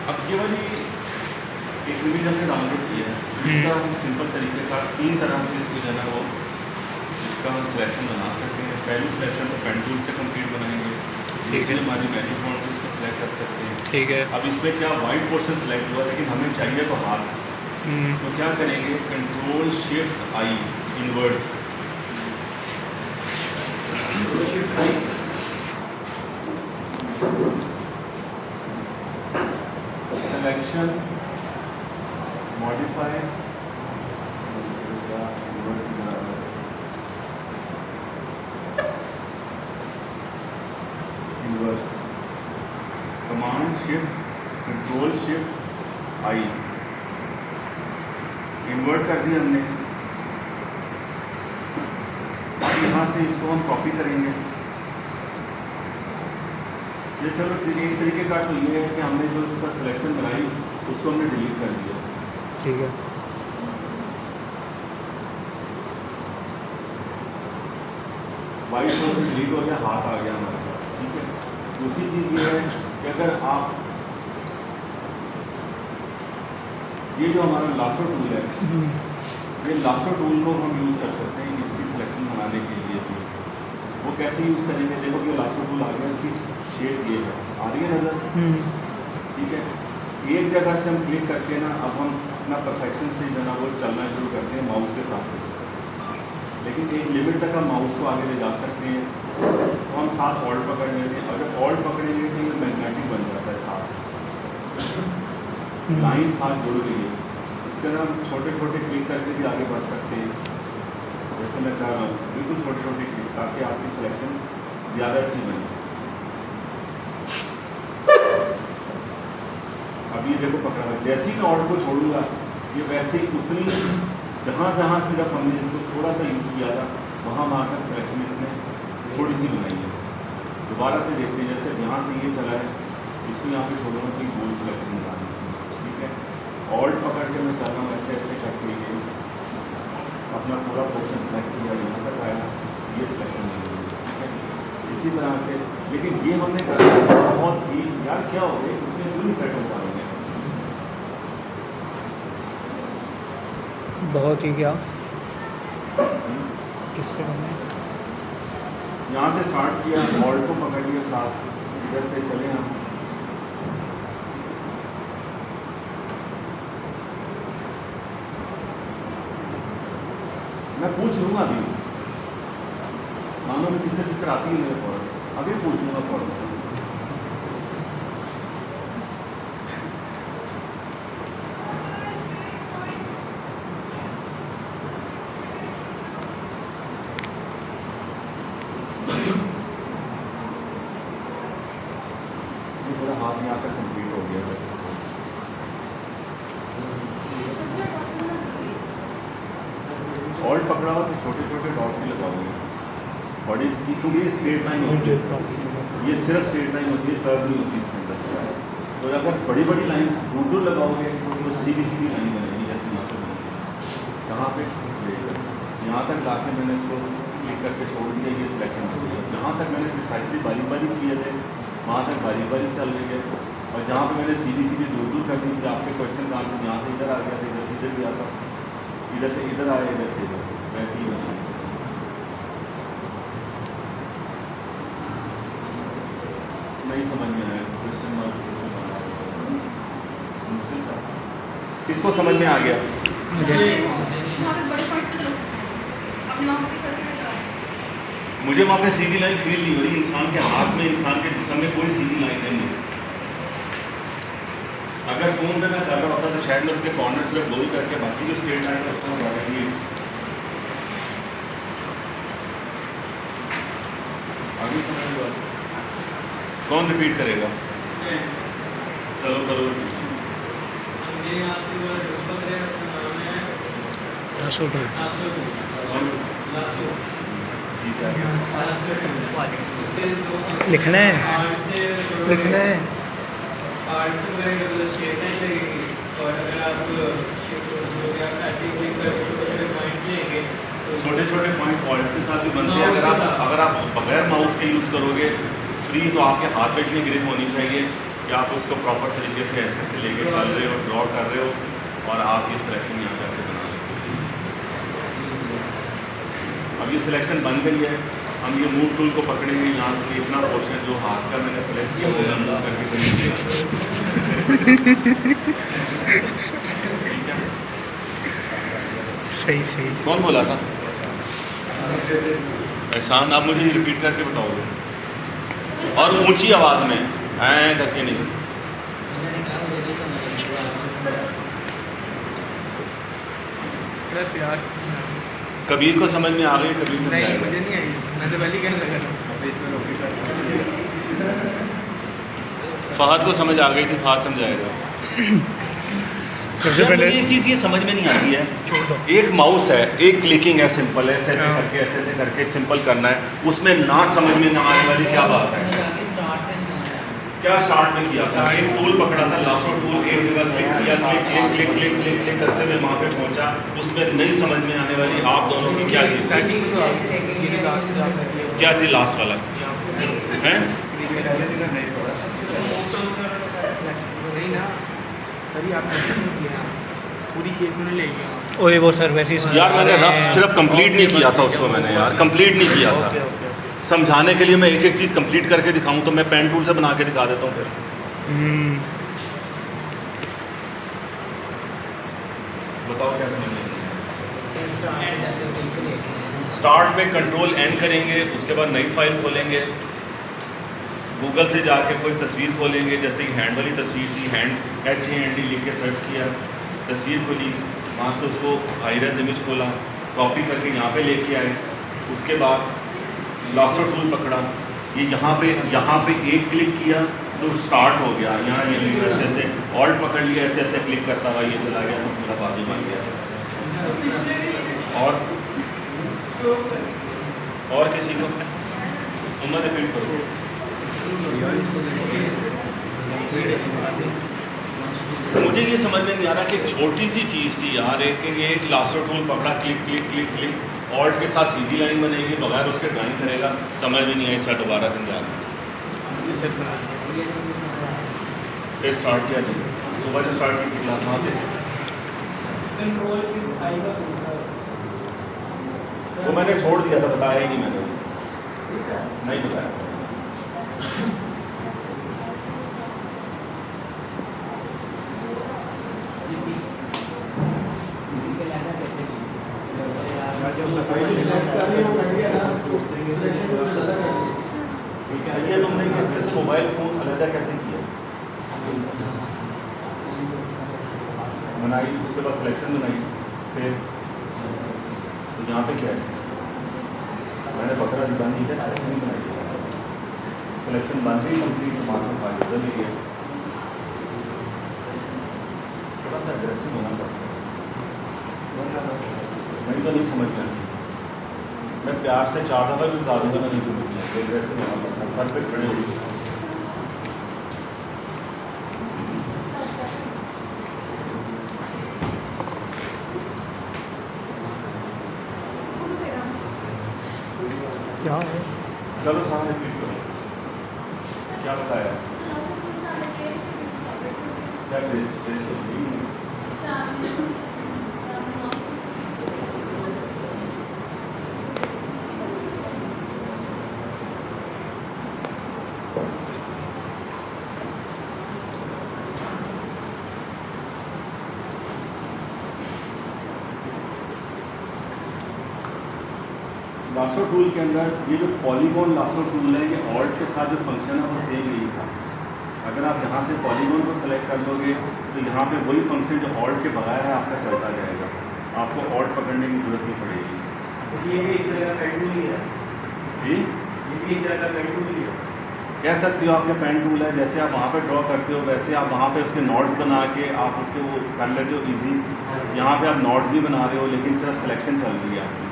अब ये वाली एक इमेज हमने डाउनलोड किया है, इसका हम सिंपल तरीके का 3 तरह से इसको जो है ना वो इसका हम सिलेक्शन बना सकते हैं। पहली सिलेक्शन तो पेन टूल से कंप्लीट बनाएंगे, ठीक है। हमारी मैजिक फॉन्ट से इसको सिलेक्ट कर सकते हैं। ठीक है। अब इसमें क्या वाइट पोर्शन सिलेक्ट हुआ, लेकिन हमें चाहिए तो हाथ, तो क्या करेंगे, control shift I invert, shift I selection modify inverse, command shift control shift I invert कर दिया हमने। अब यहाँ से इसको हम कॉपी करेंगे। ये चलो एक तरीके का तो ये है कि हमने जो इसका सिलेक्शन बनाई उसको हमने डिलीट कर दिया। ठीक है। वाइट से डिलीट हो गया, हाथ आ गया हमारे पास। ठीक है, दूसरी चीज़ ये है कि अगर आप ये जो हमारा लासो टूल है, ये लासो टूल को हम यूज़ कर सकते हैं इसकी सिलेक्शन बनाने के लिए भी। वो कैसे यूज़ करेंगे, देखो कि लासो टूल आ गया, इसकी शेप ये है, आ रही है नज़र। ठीक है, एक जगह से हम क्लिक करके ना अब हम अपना परफेक्शन से जो ना वो चलना शुरू करते हैं माउस के साथ, लेकिन एक लिमिट तक हम माउस को आगे ले जा सकते हैं। तो हम साथ ऑल्ट पकड़ लेते हैं, और जब ऑल्ट पकड़ेंगे तो ये मैग्नेटिक बन जाता है साथ, लाइन साथ जुड़ गई है। इसके अंदर हम छोटे छोटे क्लिक करके भी आगे बढ़ सकते हैं, जैसे मैं कर रहा हूँ, बिल्कुल छोटे छोटे क्लिक, ताकि आपकी सिलेक्शन ज़्यादा अच्छी बने। अब ये देखो पकड़ा हुआ, जैसे ही मैं ऑल्ट को छोड़ूंगा ये वैसे ही उतनी जहाँ जहाँ सिर्फ हमने इसको थोड़ा सा यूज़ किया था वहाँ तक सिलेक्शन इसमें थोड़ी सी बनाई है। दोबारा से देखते हैं, जैसे यहाँ से ये चला है, इसको यहाँ पे छोड़ूंगा तो गोल सिलेक्शन निकालना है। ठीक है, ऑल्ट पकड़ के मैं चल रहा हूँ ऐसे ऐसे करके ये अपना पूरा पोर्शन सेलेक्ट किया, यहाँ तक आया, ये सिलेक्शन नहीं हुई। ठीक है, इसी तरह से, लेकिन ये हमने करा बहुत ही यार क्या हो गया, उससे क्यों नहीं सेट हो पा रहे हैं। बहुत ही क्या किस पे करना है? यहाँ से स्टार्ट किया, ऑल्ट को पकड़ लिया साथ, इधर से चले हम, मैं पूछ लूँगा अभी, मानो मैं किससे पिक्चर आती है मेरे फौरन, अभी पूछ लूँगा फौरन। मेरा हाथ यहाँ तक कंप्लीट हो गया है। ऑल्ट पकड़ा हुआ तो छोटे छोटे डॉट्स ही लगाओगे, बॉडी की क्योंकि ये स्ट्रेट लाइन होती है, ये सिर्फ स्ट्रेट लाइन होती है, कर्व नहीं होती इसके अंदर। तो अगर बड़ी बड़ी लाइन दूर दूर लगाओगे तो सीधी सीधी लाइन बनेगी, जैसे यहाँ पे बनेगी। कहाँ पे यहाँ तक लाके मैंने इसको क्लिक करके छोड़ दिया, ये सिलेक्शन हो गया। जहाँ तक मैंने प्रिसाइजली बारीक बारीक किए थे वहाँ तक बारीक बारीक चल रही है, और जहाँ पे मैंने सीधी सीधी दूर दूर कर दी थी आपके क्वेश्चन का आंसर यहाँ से इधर आ गया था, इधर से इधर गया था, इधर से इधर आया, इधर से इधर, वैसे ही बना। नहीं समझ में आया क्वेश्चन मुश्किल था। किसको समझ में आ गया? वहाँ पे बड़े पॉइंट्स पे लोग अपने वहाँ पे छोटे छोटे लगाए। मुझे वहाँ पे सीधी लाइन फील नहीं हो रही, इंसान के हाथ में, इंसान के जिस्म में कोई सीधी लाइन नहीं है। अगर फोन पे मैं कर रहा होता तो शायद मैं उसके कॉर्नर से गोल करके बाकी जो स्ट्रेट लाइन है उसको बता देंगे। आगे समझ लो, कौन रिपीट करेगा? चलो करो। लिखना है, लिखना है। छोटे छोटे पॉइंट पॉइंट्स के साथ भी बनते हैं। अगर आप बगैर माउस के यूज़ करोगे फ्री, तो आपके हाथ में इतनी ग्रिप होनी चाहिए कि आप उसको प्रॉपर तरीके से ऐसे से लेके चल रहे हो, ड्रॉ कर रहे हो और आप ये सिलेक्शन यहाँ करके बना सकते हो। अब ये सिलेक्शन बन गई है, हम ये मूव टूल को पकड़ेंगे, यहाँ से इतना पोर्शन जो हाथ का मैंने सेलेक्ट किया वो मूव करके करेंगे। सही सही। कौन बोला था? एहसान। आप मुझे रिपीट करके बताओगे और ऊंची आवाज में ऐ करके नहीं। प्यार कबीर को समझ में आ गई? कबीर नहीं, समझाएगा? मुझे नहीं आई, मैं तो पहले कहने लगा था। फहद को समझ आ गई थी, फहद समझाएगा। सबसे यार, पहले मुझे एक चीज़ ये समझ में नहीं आती है, एक माउस है, एक क्लिकिंग है, सिंपल है, ऐसे ऐसे करके सिंपल करना है, उसमें ना समझ में ना आने वाली क्या बात है? क्या स्टार्ट में किया था? एक टूल पकड़ा था, लासो टूल, एक जगह क्लिक किया, click click click click click click करते हुए वहाँ पे पहुँचा। उसमें नहीं समझ में आने वाली आप दोनों की क्या चीज़? क्या चीज़ लास्ट वाला है? ओए वो सर वैसे ही यार मैंने रफ सिर्फ कंप्लीट नहीं किया था उसको, मैंने यार कंप्लीट नहीं किया था। समझाने के लिए मैं एक एक चीज़ कंप्लीट करके दिखाऊं तो मैं पेन टूल से बना के दिखा देता हूँ फिर। बताओ क्या समझेंगे? स्टार्ट में कंट्रोल एन करेंगे, उसके बाद नई फाइल खोलेंगे, गूगल से जाके कोई तस्वीर खोलेंगे, जैसे कि हैंड वाली तस्वीर थी, हैंड HAND लिख के सर्च किया, तस्वीर खोली, वहाँ से उसको हाईरेज इमेज खोला, कॉपी करके यहाँ पे लेके आए, उसके बाद लासो टूल पकड़ा, ये यहाँ पे एक क्लिक किया तो स्टार्ट हो गया, यहाँ ये ऐसे ऐसे ऑल्ट पकड़ लिया, ऐसे ऐसे क्लिक करता हुआ ये चला गया तो पूरा बाजू बन गया। और किसी को उम्र रिपीट करो। मुझे ये समझ में नहीं आ रहा कि एक छोटी सी चीज़ थी यार, एक लासो टूल पकड़ा, click click click click, alt के साथ सीधी लाइन बनेगी, बगैर उसके ड्राइंग करेगा, समझ में नहीं आई। सर दोबारा समझा फिर स्टार्ट किया नहीं, सुबह से स्टार्ट की थी क्लास, वहाँ से वो मैंने छोड़ दिया था, बताया ही नहीं मैंने, नहीं बताया। ये तुमने इसमें से मोबाइल फ़ोन अलग कैसे किया? बनाई, उसके बाद सिलेक्शन बनाई, फिर तो यहाँ पे क्या है, मैंने बकरा दिखानी है, सिलेक्शन बनाई, सिलेक्शन बन गई कंप्लीट, 5 में 5 उधर लिए, थोड़ा सा एग्रेसिव होना पड़ता है, नहीं तो नहीं समझ में। मैं प्यार से 4 दफ़ा भी बता दूँगा, मैं नहीं समझता, एग्रेसिव होना पड़ता है, सर पे खड़े हो गए। क्या है? चलो सामने रिपीट करो, क्या बताया? क्या प्रेस प्रेस होती है? लासो टूल के अंदर ये जो पॉलीगॉन लासो टूल है, ये ऑल्ट के साथ जो फंक्शन है वो सेम यही था। अगर आप यहाँ से पॉलीगॉन को सेलेक्ट कर लोगे तो यहाँ पे वही फंक्शन जो ऑल्ट के बगैर है आपका चलता जाएगा, आपको ऑल्ट पकड़ने की जरूरत नहीं पड़ेगी। ये भी एक तरह का पेन टूल ही है। जी, ये भी एक तरह का पेन टूल ही है। कह सकते हो आपके पेन टूल है, जैसे आप वहाँ पे ड्रॉ करते हो वैसे आप वहाँ पे उसके नोट्स बना के आप उसके वो कर लेते हो ईजी। यहाँ पे आप नोट्स भी बना रहे हो लेकिन सिर्फ सिलेक्शन चल रही है आपकी।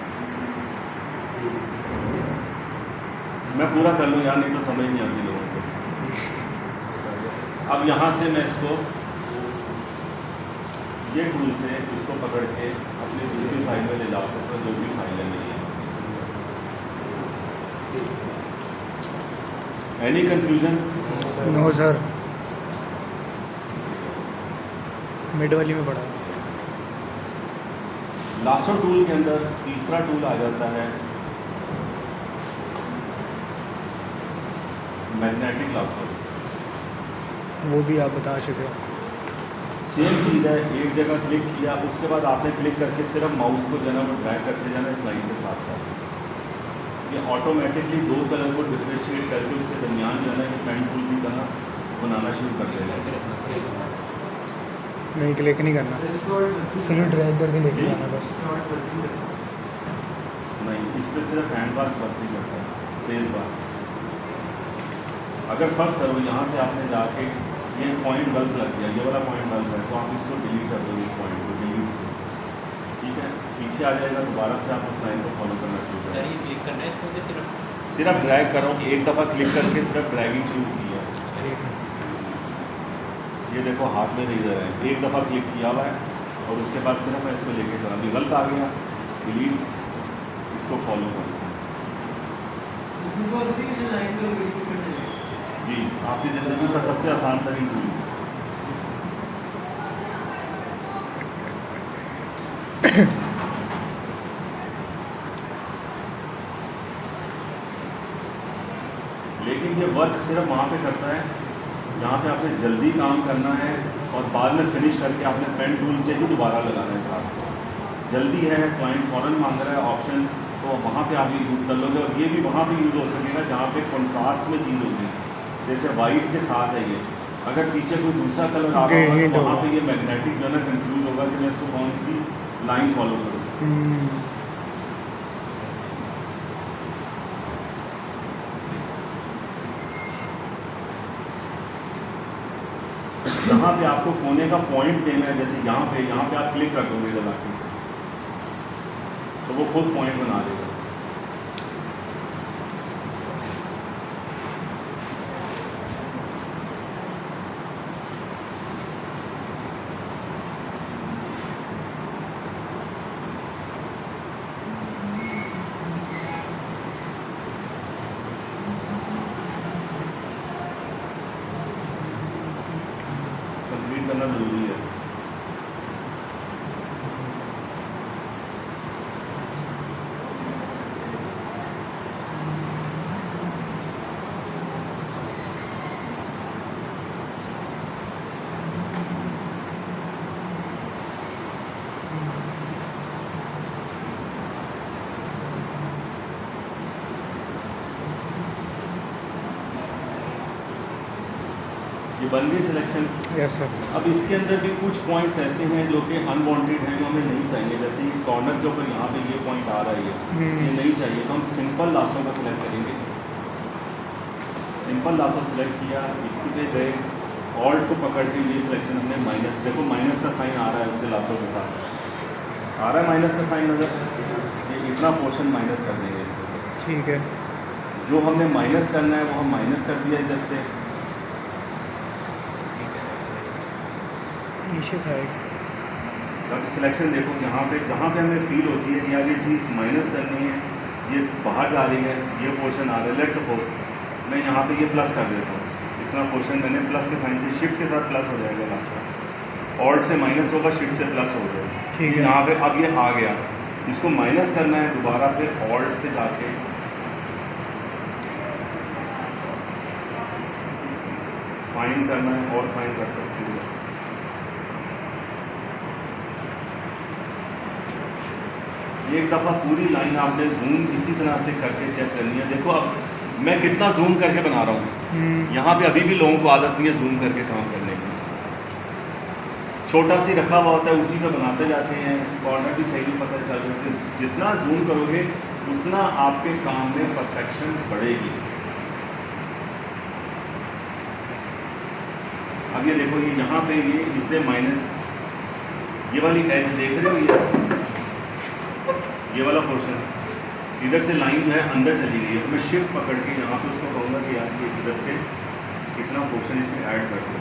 मैं पूरा कर लूँ यार, नहीं तो समझ नहीं आती लोगों को। अब यहाँ से मैं इसको ये टूल से इसको पकड़ के अपनी दूसरी फाइल में ले जा सकता हूँ, जो भी फाइल है मेरी। Any confusion? No sir, mid वाली में पड़ा। लासो टूल के अंदर तीसरा टूल आ जाता है मैग्नेटिक लासो। वो भी आप बता चुके हो। सेम चीज़ है, एक जगह क्लिक किया उसके बाद आपने क्लिक करके सिर्फ माउस को जो है ना वो ड्रैग करते जाना इस लाइन के साथ साथ। ये ऑटोमेटिकली दो कलर को डिफरेंशिएट करके उसके दरमियान जो है ना ये पेन टूल की तरह बनाना शुरू कर देगा। नहीं, क्लिक नहीं करना, सिर्फ ड्रैग करके लेके जाना बस। नहीं, इस पर सिर्फ हैंड बार वर्क नहीं करता है, स्पेस बार। अगर फर्स्ट करो यहाँ से आपने जाके ये पॉइंट बल्ब लग गया, ये वाला पॉइंट बल्ब है, तो आप इसको डिलीट कर दो, इस पॉइंट को डिलीट से, ठीक है। पीछे आ जाएगा, दोबारा से आप उस लाइन को फॉलो करना शुरू करें। चाहिए क्लिक करना है इसको कि सिर्फ ड्रैग करो, एक दफ़ा क्लिक करके सिर्फ ड्रैगिंग शुरू की है। ठीक है, ये देखो हाथ में रेजर है, एक दफ़ा क्लिक किया हुआ है और उसके बाद सिर्फ मैं इसको लेके चला, रिजल्ट आ गया, डिलीट, इसको फॉलो करो। जी, आपकी ज़िंदगी का सबसे आसान तरीन टूल। लेकिन ये वर्क सिर्फ वहाँ पे करता है जहाँ पे आपने जल्दी काम करना है और बाद में फिनिश करके आपने पेन टूल से ही दोबारा लगाना है साथ। जल्दी है, क्लाइंट फ़ौरन मांग रहा है ऑप्शन, तो वहाँ पे आप ये यूज़ कर लोगे। और ये भी वहाँ पे यूज़ हो सकेगा जहाँ पे कंट्रास्ट में चीज़ होगी, जैसे वाइट के साथ है ये। अगर पीछे कोई दूसरा कलर आ रहा होगा तो वहाँ पे ये मैग्नेटिक जो है ना कंफ्यूज होगा कि मैं इसको कौन सी लाइन फॉलो करूँ। जहाँ पे आपको कोने का पॉइंट देना है, जैसे यहाँ पे आप क्लिक कर दोगे दबा के, तो वो खुद पॉइंट बना देगा। कंप्लीट करना जरूरी है। ये बन गई सिलेक्शन। Yes sir. अब इसके अंदर भी कुछ पॉइंट्स ऐसे हैं जो कि अनवांटेड हैं, जो हमें नहीं चाहिए। जैसे ये कॉर्नर के ऊपर यहाँ पे ये पॉइंट आ रहा है, ये नहीं चाहिए, तो हम सिंपल लासों का सिलेक्ट करेंगे। सिंपल लासो सिलेक्ट किया, इसके पे गए, ऑल्ट को पकड़ के ये सिलेक्शन हमने माइनस, देखो माइनस का साइन आ रहा है उसके लासों के साथ, आ रहा है माइनस का साइन नजर, ये इतना पोर्शन माइनस कर देंगे इसमें से। ठीक है, जो हमने माइनस करना है वो हम माइनस कर दिया इधर से। नीचे था एक। अब सिलेक्शन देखो यहाँ पे, जहाँ पे हमें फील होती है कि यार ये चीज़ माइनस करनी है, ये बाहर जा रही है, ये पोर्शन आ रहा है, लेट्स सपोज मैं यहाँ पे ये प्लस कर देता हूँ, इतना पोर्शन मैंने प्लस के साइन से शिफ्ट के साथ प्लस हो जाएगा लास्ट का, ऑल्ट से माइनस होगा, शिफ्ट से प्लस हो जाएगा। ठीक है। यहाँ पे अब ये आ गया, इसको माइनस करना है दोबारा, फिर ऑल्ट से जाके फाइंड करना है, और फाइंड कर सकते हो। एक दफ़ा पूरी लाइन आपने जूम इसी तरह से करके चेक करनी है। देखो अब मैं कितना जूम करके बना रहा हूँ। यहाँ पे अभी भी लोगों को आदत नहीं है जूम करके काम करने की, छोटा सी रखा हुआ होता है उसी पे बनाते जाते हैं, कॉर्नर भी सही नहीं पता चल रहा है। जितना जूम करोगे उतना आपके काम में परफेक्शन बढ़ेगी। अब ये देखो, ये यहाँ पे ये इससे माइनस, ये वाली एज देख रहे हो, ये वाला पोर्शन इधर से लाइन जो है अंदर चली गई है, तो मैं शिफ्ट पकड़ के यहाँ पे उसको कहूँगा कि यार ये इधर से कितना पोर्शन इसमें ऐड कर दो,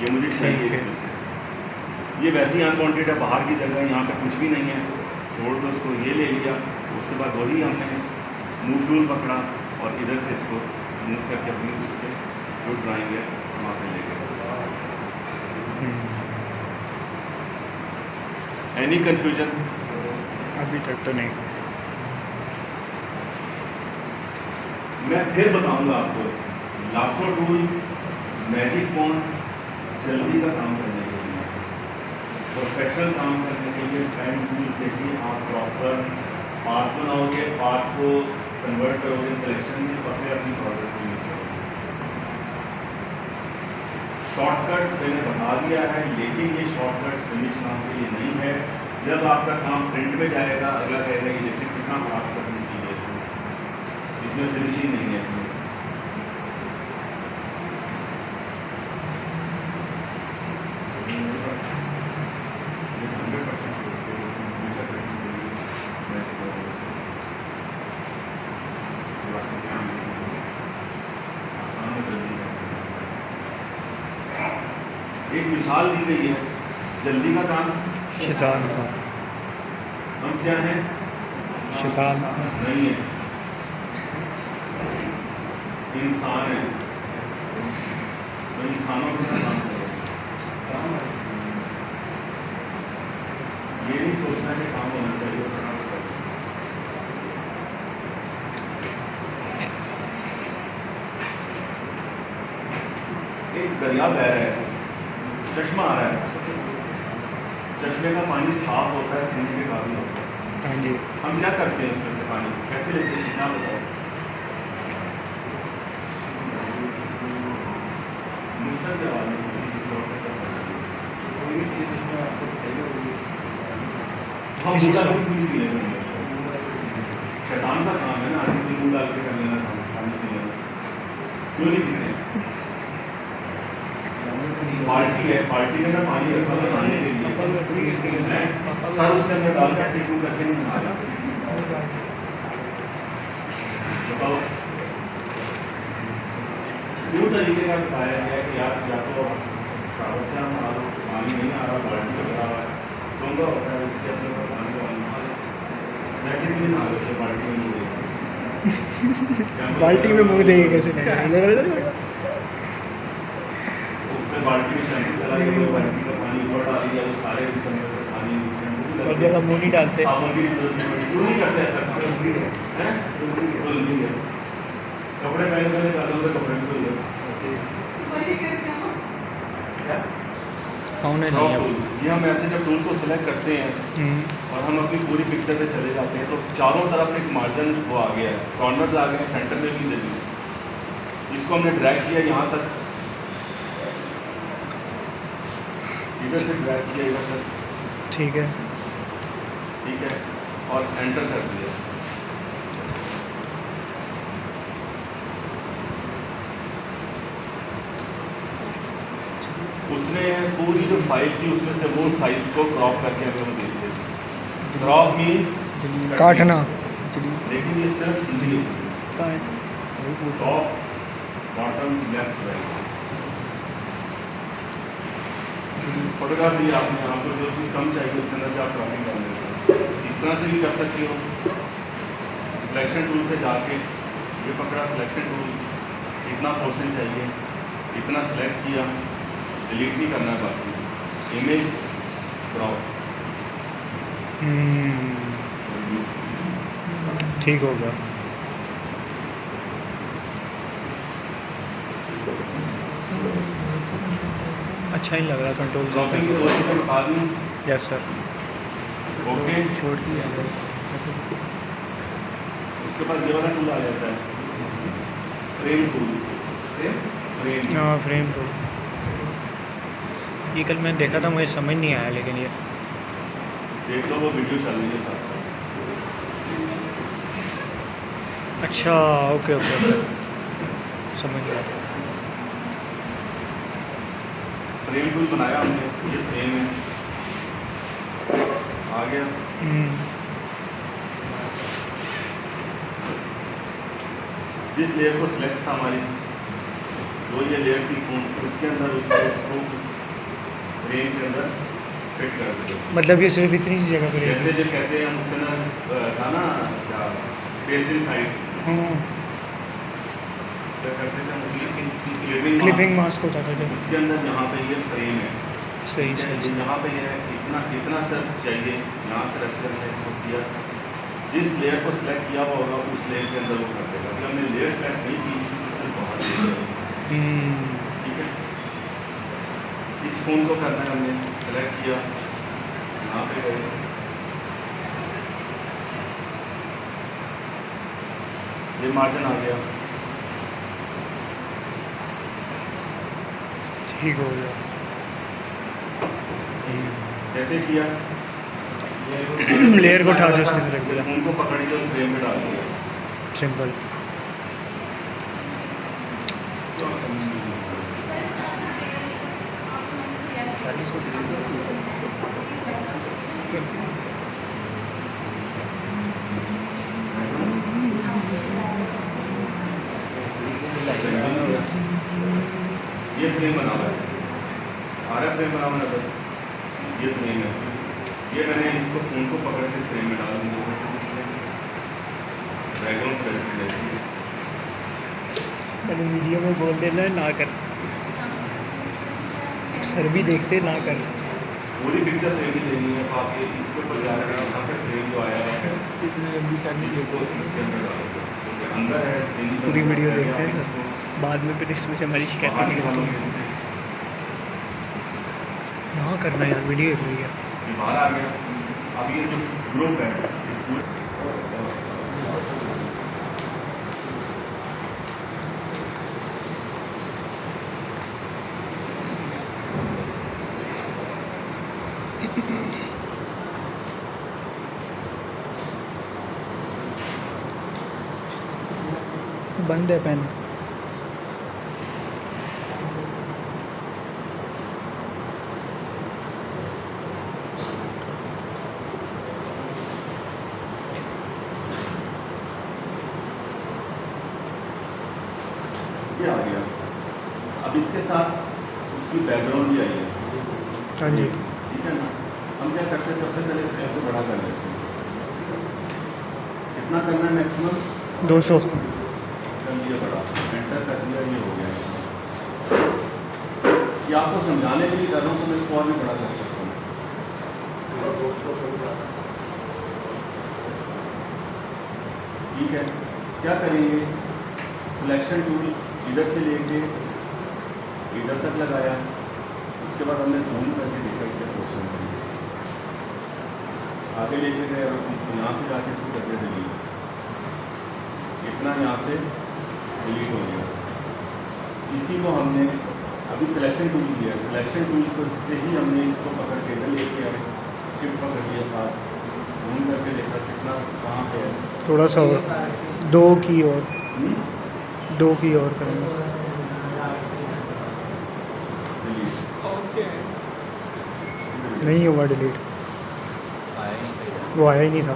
ये मुझे चाहिए इसमें से। ये वैसे ही अनवांटेड है, बाहर की जगह, यहाँ पे कुछ भी नहीं है, छोड़ दो उसको। ये ले लिया, उसके बाद वही हमने मूव टूल पकड़ा और इधर से इसको मूव करके अपनी उस पर जो ड्राइंग है वहाँ पे ले गए। Any confusion? अभी तक तो नहीं। मैं फिर बताऊंगा आपको, लासो टूल, मैजिक पॉइंट, जल्दी का काम करने के लिए, प्रोफेशनल काम करने के लिए टाइम टूल से ही आप प्रॉपर पाथ बनाओगे, पाथ को कन्वर्ट करोगे सिलेक्शन में और फिर अपनी प्रोडक्ट को यूज करोगे। शॉर्टकट मैंने बता दिया है, लेकिन ये शॉर्टकट फिनिश काम के लिए नहीं है। जब आपका काम प्रिंट में जाएगा, अगला कहेगा कि जैसे कितना आप करनी चाहिए, इसमें फिनिशिंग नहीं है इसमें। एक मिसाल दी गई है जल्दी का काम, शैतान का। हम क्या हैं? शैतान नहीं है, इंसान है, तो इंसानों के साथ काम करो। ये नहीं सोचना कि काम होना चाहिए, करना पड़ता है। एक दरिया बह रहा है, चश्मा आ रहा है, चश्मे का पानी साफ होता है, पीने के काबिल होता है। हाँ जी। हम क्या करते हैं उसमें से पानी कैसे लेते हैं, क्या बताओ? मुश्किल से आवाज नहीं हम दूध डाल के पी लेंगे। शैतान का काम है ना, आदमी दूध डाल के कर लेना पानी पी लेना, क्यों नहीं पीते? बाल्टी है, बाल्टी में ना पानी रखा हुआ नहाने के लिए, सर उसके अंदर डाल के क्यों करके नहीं नहा रहा? बताओ, दो तरीके का बताया गया कि यार या तो शावर से हम नहा लो, पानी नहीं आ रहा, बाल्टी में भरा हुआ है, तो होता है इससे अपने को पानी का नहा लो, वैसे भी नहा लो, बाल्टी में नहीं बाल्टी में मुँह देंगे कैसे नहीं? बाल्टी में शैम्पू चला के कोई बाल्टी का पानी ऊपर डाल दिया, वो सारे पानी और जगह मुँह नहीं डालते, साबुन की जरूरत नहीं करते ऐसा, हैं? तो नहीं है, कपड़े पहन कर निकालो तो कपड़े भी धुल वही करते हो। कौन है नहीं अब? ये हम ऐसे जब टूल को सिलेक्ट करते हैं और हम अपनी पूरी पिक्चर पे चले जाते हैं, तो चारों तरफ एक मार्जिन वो आ गया है, कॉर्नर्स आ गए, सेंटर में भी दे दी, इसको हमने ड्रैग किया यहाँ तक, इधर से ड्रैग किया इधर तक, ठीक है। ठीक है, और एंटर कर दिया। उसने पूरी जो फाइल थी उसमें से वो साइज को क्रॉप करके हमें वो दे दिया। क्रॉप मीन्स काटना। लेकिन ये सिर्फ singly top bottom left right. Photograph दिया आपने, आपको जो चीज़ कम चाहिए उसके अंदर से आप क्रॉपिंग कर लेते हो, इस तरह से भी कर सकते हो। सिलेक्शन टूल से जाके ये पकड़ा सिलेक्शन टूल, इतना पोर्शन चाहिए, इतना सेलेक्ट किया, डिलीट नहीं करना बाकी, इमेज क्रॉप। ठीक हो गया। अच्छा ही लग रहा कंट्रोल। क्रॉपिंग की पोजीशन बता दूँ। Yes sir. ओके, छोड़ दिया। उसके बाद ये वाला टूल आ जाता है, फ्रेम टूल। फ्रेम हाँ फ्रेम तो ये कल मैंने देखा था, मुझे समझ नहीं आया, लेकिन ये देख लो, वो वीडियो चल रही है साथ साथ। अच्छा ओके ओके ओके समझ गया। फ्रेम टूल बनाया हमने, ये फ्रेम है, आ गया। जिस लेयर को सिलेक्ट था हमारी, जो ये लेयर थी फोन, उसके अंदर उसको फ्रेम के अंदर फिट कर देते। मतलब ये सिर्फ इतनी सी जगह पर जैसे जो कहते हैं हम उसके अंदर था ना क्या, फेस इन साइड क्या करते थे हम उसमें, क्लिपिंग मास्क होता था जब। उसके अंदर यहाँ पे ये फ्रेम है, सही सही। यहाँ पे ये इतना सिर्फ चाहिए, यहाँ से रख कर हमने इसको किया, जिस लेयर को सिलेक्ट किया हुआ होगा उस लेयर के अंदर वो कर देगा। अगर हमने लेयर सेलेक्ट नहीं की सिर्फ बहुत ठीक है। इस फ़ोन को करना है, हमने सेलेक्ट किया, यहाँ पे गए, ये मार्जिन आ गया, ठीक हो गया। कैसे किया, लेयर को उठा के उसके अंदर रख दिया। फ़ोन को पकड़ के उस फ्रेम में डाल दिया, सिंपल। ये फ्रेम बना हुआ है, आरा फ्रेम बना हुआ है, बस ये फ्रेम है। ये मैंने इसको फ़ोन को पकड़ के फ्रेम में डाल दिया, बैकग्राउंड फ्रेम। मैंने वीडियो में बोल देना ना कर, सर भी देखते ना कर। पूरी पिक्चर फ्रेम ही लेनी है, तो आप ये इसके ऊपर जा रहे हैं, यहाँ पे फ्रेम जो आया हुआ है इतनी लंबी शादी इसको इसके अंदर डालो, क्योंकि अंदर है screen के पूरी अंदर वीडियो है, देखते हैं आप सर, इसको बाद में फिर इसमें से हमारी शिकायत बाहर नहीं निकालोगे करते। इससे, ना करना यार, वीडियो एक रही है। ये बाहर आ गया। अब ये जो ग्रुप है, इस पूरे बंद है पेन। ये आ गया। अब इसके साथ उसकी बैकग्राउंड भी आई है, हाँ जी। ठीक है ना। हम क्या करते हैं, सबसे पहले फ्रेम को बड़ा कर लेते हैं। कितना करना है मैक्सिमम? 200। कर लिया बड़ा, एंटर कर दिया, ये हो गया। ये आपको समझाने के लिए कर रहा हूँ, तो मैं इसको और भी बड़ा कर सकता हूँ। ठीक है, क्या करेंगे, सिलेक्शन टूल इधर से लेके इधर तक लगाया, उसके बाद हमने जूम करके देखा क्या क्वेश्चन करेंगे, आगे लेके गए और यहाँ से जाके इसको करके डिलीट, इतना यहाँ से डिलीट हो गया। इसी को हमने अभी सिलेक्शन टूल किया, सिलेक्शन टूल को से ही हमने इसको पकड़ के इधर लेके आए, शिफ्ट पकड़ लिया साथ, जूम करके देखा कितना कहाँ पे है। थोड़ा सा और, 2 की और 2 की और करेंगे। नहीं हुआ डिलीट, वो आया ही नहीं था।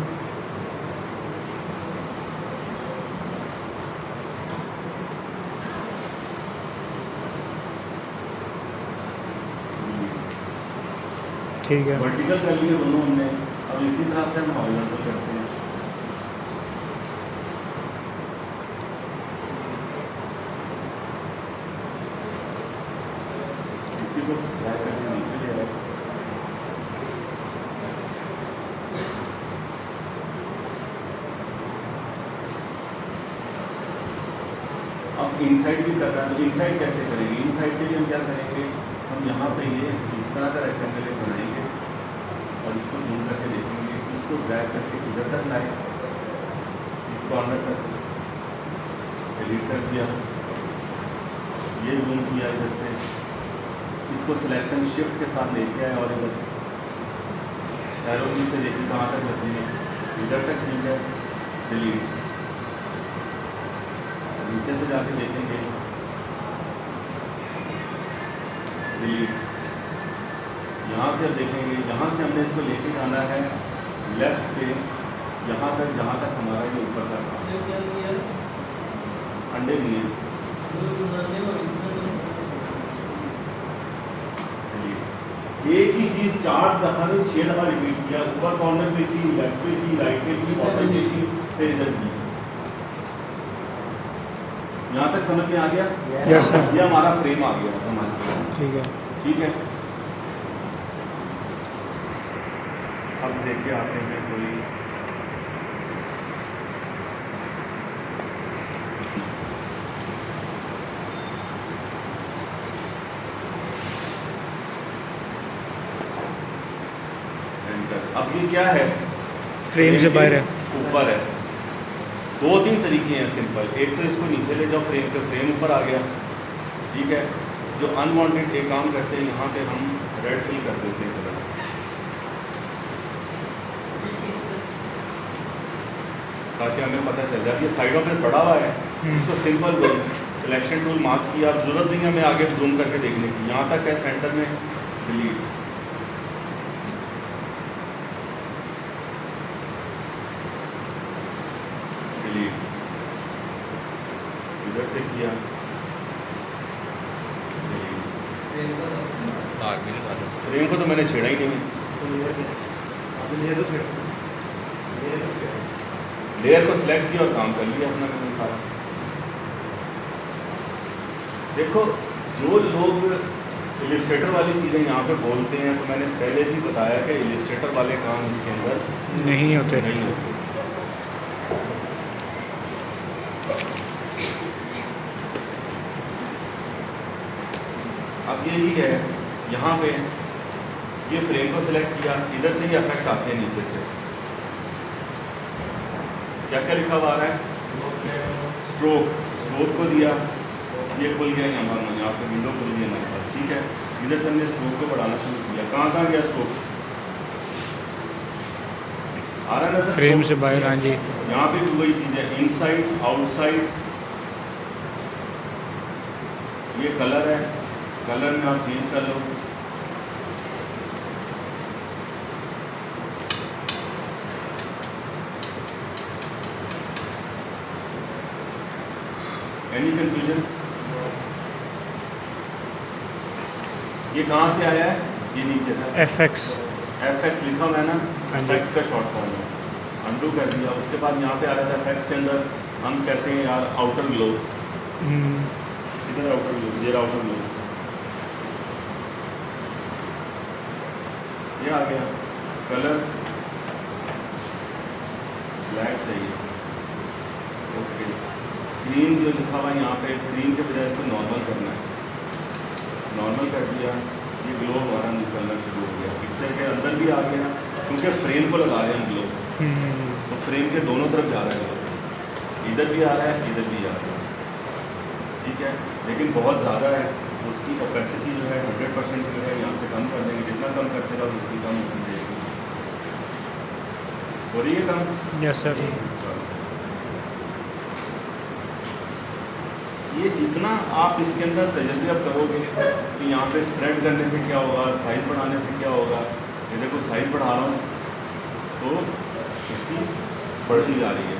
ठीक है, वर्टिकल कर लिए दोनों हमने। अब इसी तरह से हम हॉरिजॉन्टल करते हैं। अब इनसाइड भी कर रहा है, तो इनसाइड कैसे करेंगे? इनसाइड के लिए हम क्या करेंगे, हम यहाँ पे ये इस तरह का रेक्टेंगल बनाएंगे और इसको जूम करके देखेंगे, इसको ड्रैग करके इधर तक लाए, इसको अंदर तक डिलीट कर दिया, ये जूम किया इधर से, इसको सिलेक्शन शिफ्ट के साथ लेके आए और इधर एरो की से देखिए कहाँ तक लगती है, इधर तक ठीक है, डिलीट। नीचे से जाके देखेंगे, डिलीट। यहाँ से अब देखेंगे, यहाँ से हमने इसको लेके जाना है लेफ्ट पे, यहाँ तक जहाँ तक हमारा ये ऊपर तक अंडे दिए, एक ही चीज 4 दफा नहीं 6 दफा रिपीट किया, ऊपर कॉर्नर पे की, लेफ्ट पे की, राइट पे की, बॉटम पे की, फिर इधर की। यहाँ तक समझ में आ गया? Yes sir. ये हमारा फ्रेम आ गया हमारे, ठीक है। ठीक है। अब देखिए आते हैं कोई अब ये क्या है? फ्रेम से बाहर है। ऊपर है। 2-3 तरीके हैं सिंपल। एक तो इसको नीचे ले जाओ फ्रेम पे, फ्रेम ऊपर आ गया, ठीक है। जो अनवांटेड एक काम करते हैं, यहाँ पे हम रेड फिल कर देते हैं कलर, ताकि हमें पता चल जाए कि साइडों पे पड़ा हुआ है। इसको सिंपल कोई सिलेक्शन टूल मार्क किया, अब जरूरत नहीं है हमें आगे जूम करके देखने की, यहाँ तक है सेंटर में, डिलीट। इधर से किया, फ्रेम को तो मैंने छेड़ा ही नहीं, लेयर को सिलेक्ट किया और काम कर लिया अपना मैंने सारा। देखो जो लोग इलिस्ट्रेटर वाली चीज़ें यहाँ पे बोलते हैं, तो मैंने पहले ही बताया कि इलिस्ट्रेटर वाले काम इसके अंदर नहीं होते। नहीं होते। अब यही है, यहाँ पे ये फ्रेम को सिलेक्ट किया, इधर से ही इफेक्ट आते हैं नीचे से। क्या क्या लिखा हुआ आ रहा है? स्ट्रोक, स्ट्रोक को दिया, ये खुल गया यहाँ पे विंडो खुल गई हमारे पास, ठीक है। इधर से हमने स्ट्रोक को बढ़ाना शुरू किया, कहाँ कहाँ गया स्ट्रोक? आ रहा है ना फ्रेम से बाहर, हाँ जी। यहाँ पे भी वही चीज़ है, इनसाइड आउटसाइड। ये कलर है, कलर में आप चेंज कर लो, एनी कंफ्यूजन? ये कहाँ से आया है? ये नीचे से FX लिखा हुआ है ना, एफएक्स का शॉर्ट फॉर्म है। अनडू कर दिया, उसके बाद यहाँ पे आ रहा था एफएक्स के अंदर हम कहते हैं यार आउटर ग्लो, इधर आउटर ग्लो, ये आउटर ग्लो, ये आ गया। कलर ब्लैक चाहिए, ओके। स्क्रीन जो लिखा हुआ है यहाँ पे, स्क्रीन के बजाय इसको नॉर्मल करना है, नॉर्मल कर दिया, ये ग्लो हमारा निकलना शुरू हो गया। पिक्चर के अंदर भी आ गया, क्योंकि फ्रेम को लगा रहे हैं ग्लो, तो फ्रेम के दोनों तरफ जा रहा है ग्लो, इधर भी आ रहा है, इधर भी आ रहा है, ठीक है। लेकिन बहुत ज़्यादा है, उसकी कैपेसिटी जो है 100% जो है यहाँ से कम कर देंगे, जितना कम करते रहो उतनी कम होती जाएगी। हो रही है कम? Yes sir. ये जितना आप इसके अंदर तजर्बा करोगे, कि यहाँ पे स्प्रेड करने से क्या होगा, साइज बढ़ाने से क्या होगा। ये देखो साइज बढ़ा रहा हूँ तो इसकी बढ़ती जा रही है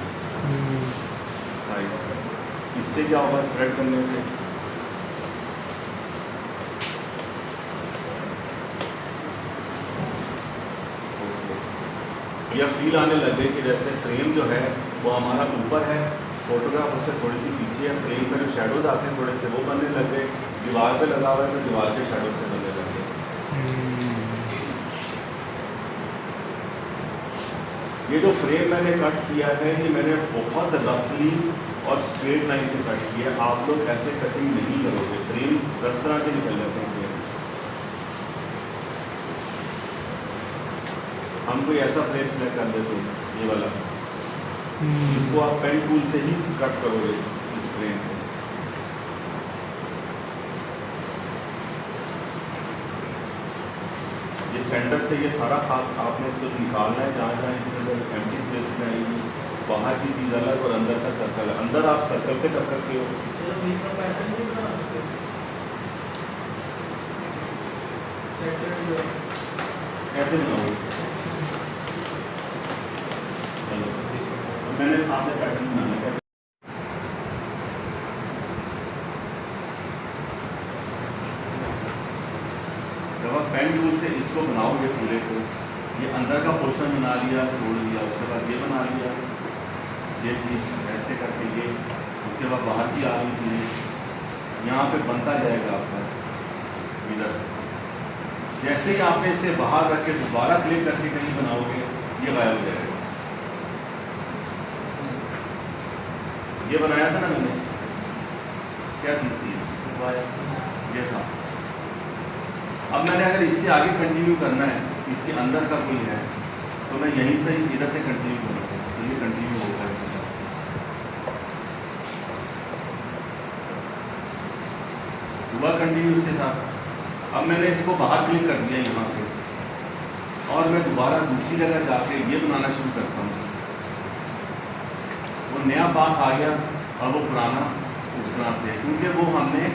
साइज, इससे क्या होगा स्प्रेड करने से? या फील आने लगे कि जैसे फ्रेम जो है वो हमारा ऊपर है, फोटोग्राफ उससे थोड़ी सी पीछे है, फ्रेम पर जो शेडोज आते हैं थोड़े से वो बनने लग गए, दीवार पे लगा हुआ है तो दीवार के शेडो से बनने लग गए। ये जो फ्रेम मैंने कट किया है ये मैंने बहुत रफली और स्ट्रेट लाइन से कट किया है। आप लोग ऐसे कटिंग नहीं करोगे, फ्रेम 10 तरह के निकल जाते हैं फ्रेम। हम कोई ऐसा फ्रेम सेलेक्ट कर देते हैं, ये वाला, इसको आप पेन टूल से ही कट करोगे इस फ्रेम को। ये सेंटर से ये सारा खाद आपने इसको निकालना है, जहाँ जहाँ इसके अंदर एम्प्टी स्पेस में आएगी, बाहर की चीज़ अलग और अंदर का सर्कल है। अंदर आप सर्कल से कर सकते हो, कैसे बनाओगे? चलो अब मैंने आपने पैटर्न बनाना है। जब आप पेन टूल से इसको बनाओगे पूरे को, ये अंदर का पोर्शन बना लिया, छोड़ दिया, उसके बाद ये बना लिया, ये चीज़ ऐसे करके ये, उसके बाद बाहर की आ गई चीज़ यहाँ पे बनता जाएगा आपका इधर। जैसे ही आपने इसे बाहर रख के दोबारा क्लिक करके कहीं बनाओगे, ये गायब हो जाएगा। ये बनाया था ना मैंने, क्या चीज़ थी ये था। अब मैंने अगर इससे आगे कंटिन्यू करना है, इसके अंदर का कोई है, तो मैं यहीं से इधर से कंटिन्यू करूँगा, तो ये कंटिन्यू होगा इसके साथ। हुआ कंटिन्यू इसके साथ। अब मैंने इसको बाहर क्लिक कर दिया यहाँ पे, और मैं दोबारा दूसरी जगह जाके ये बनाना शुरू करता हूँ। वो नया पाथ आ गया और वो पुराना उस तरह से, क्योंकि वो हमने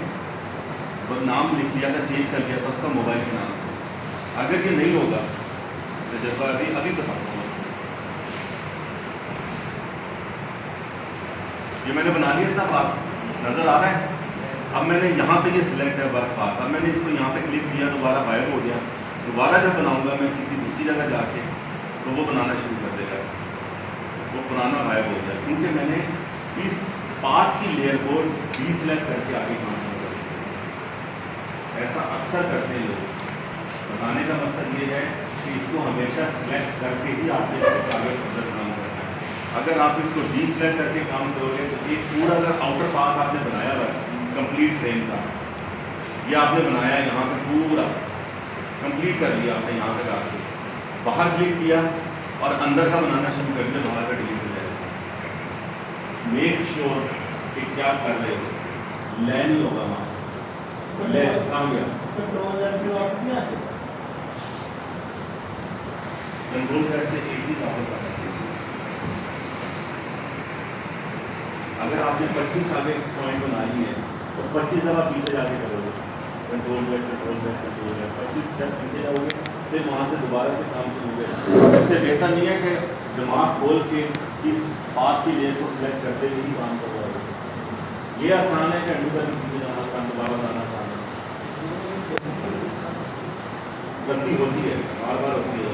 नाम लिख लिया था, चेंज कर लिया था उसका मोबाइल के नाम से। अगर ये नहीं होगा तो जब अभी बताऊँगा। ये मैंने बना लिया था, बात नज़र आ रहा है। अब मैंने यहाँ पे ये सिलेक्ट है वर्क पाथ, अब मैंने इसको यहाँ पे क्लिक किया, दोबारा गायब हो गया। दोबारा जब बनाऊँगा मैं किसी दूसरी जगह जाके, तो वो बनाना शुरू कर देगा, वो पुराना गायब हो गया, क्योंकि मैंने इस पाथ की लेयर को डीसेलेक्ट करके आगे काम किया। ऐसा अक्सर करते हैं लोग। बताने का मकसद ये है कि इसको हमेशा सिलेक्ट करके ही आपने इसको आगे फर्दर काम करना है। अगर आप इसको डीसेलेक्ट करके काम करोगे तो एक पूरा अगर आउटर पाथ आपने बनाया हुआ है कंप्लीट फ्रेम का, ये आपने बनाया है यहाँ पे पूरा कंप्लीट कर लिया आपने, यहाँ तक आके बाहर क्लिक किया और अंदर का बनाना शुरू कर दिया, बाहर का डिलीट हो जाएगा। मेक श्योर कि क्या कर रहे हो, ले नहीं होगा वहाँ ले कहाँ गया, कंट्रोल करके एक ही वापस आ जाती है। अगर आपने 25 आगे पॉइंट बना ली है तो 25 दफा पीछे जाके करोगे, कंट्रोल बैक 25 स्टेप पीछे जाओगे, फिर वहाँ से दोबारा से काम शुरू करें। इससे बेहतर नहीं है कि दिमाग खोल के इस पाथ की लेयर को सिलेक्ट करते हुए ही काम करवाओगे। ये आसान है कि अंडू का पीछे जाना आसान, दोबारा जाना आसान। गलती होती है, बार बार होती है।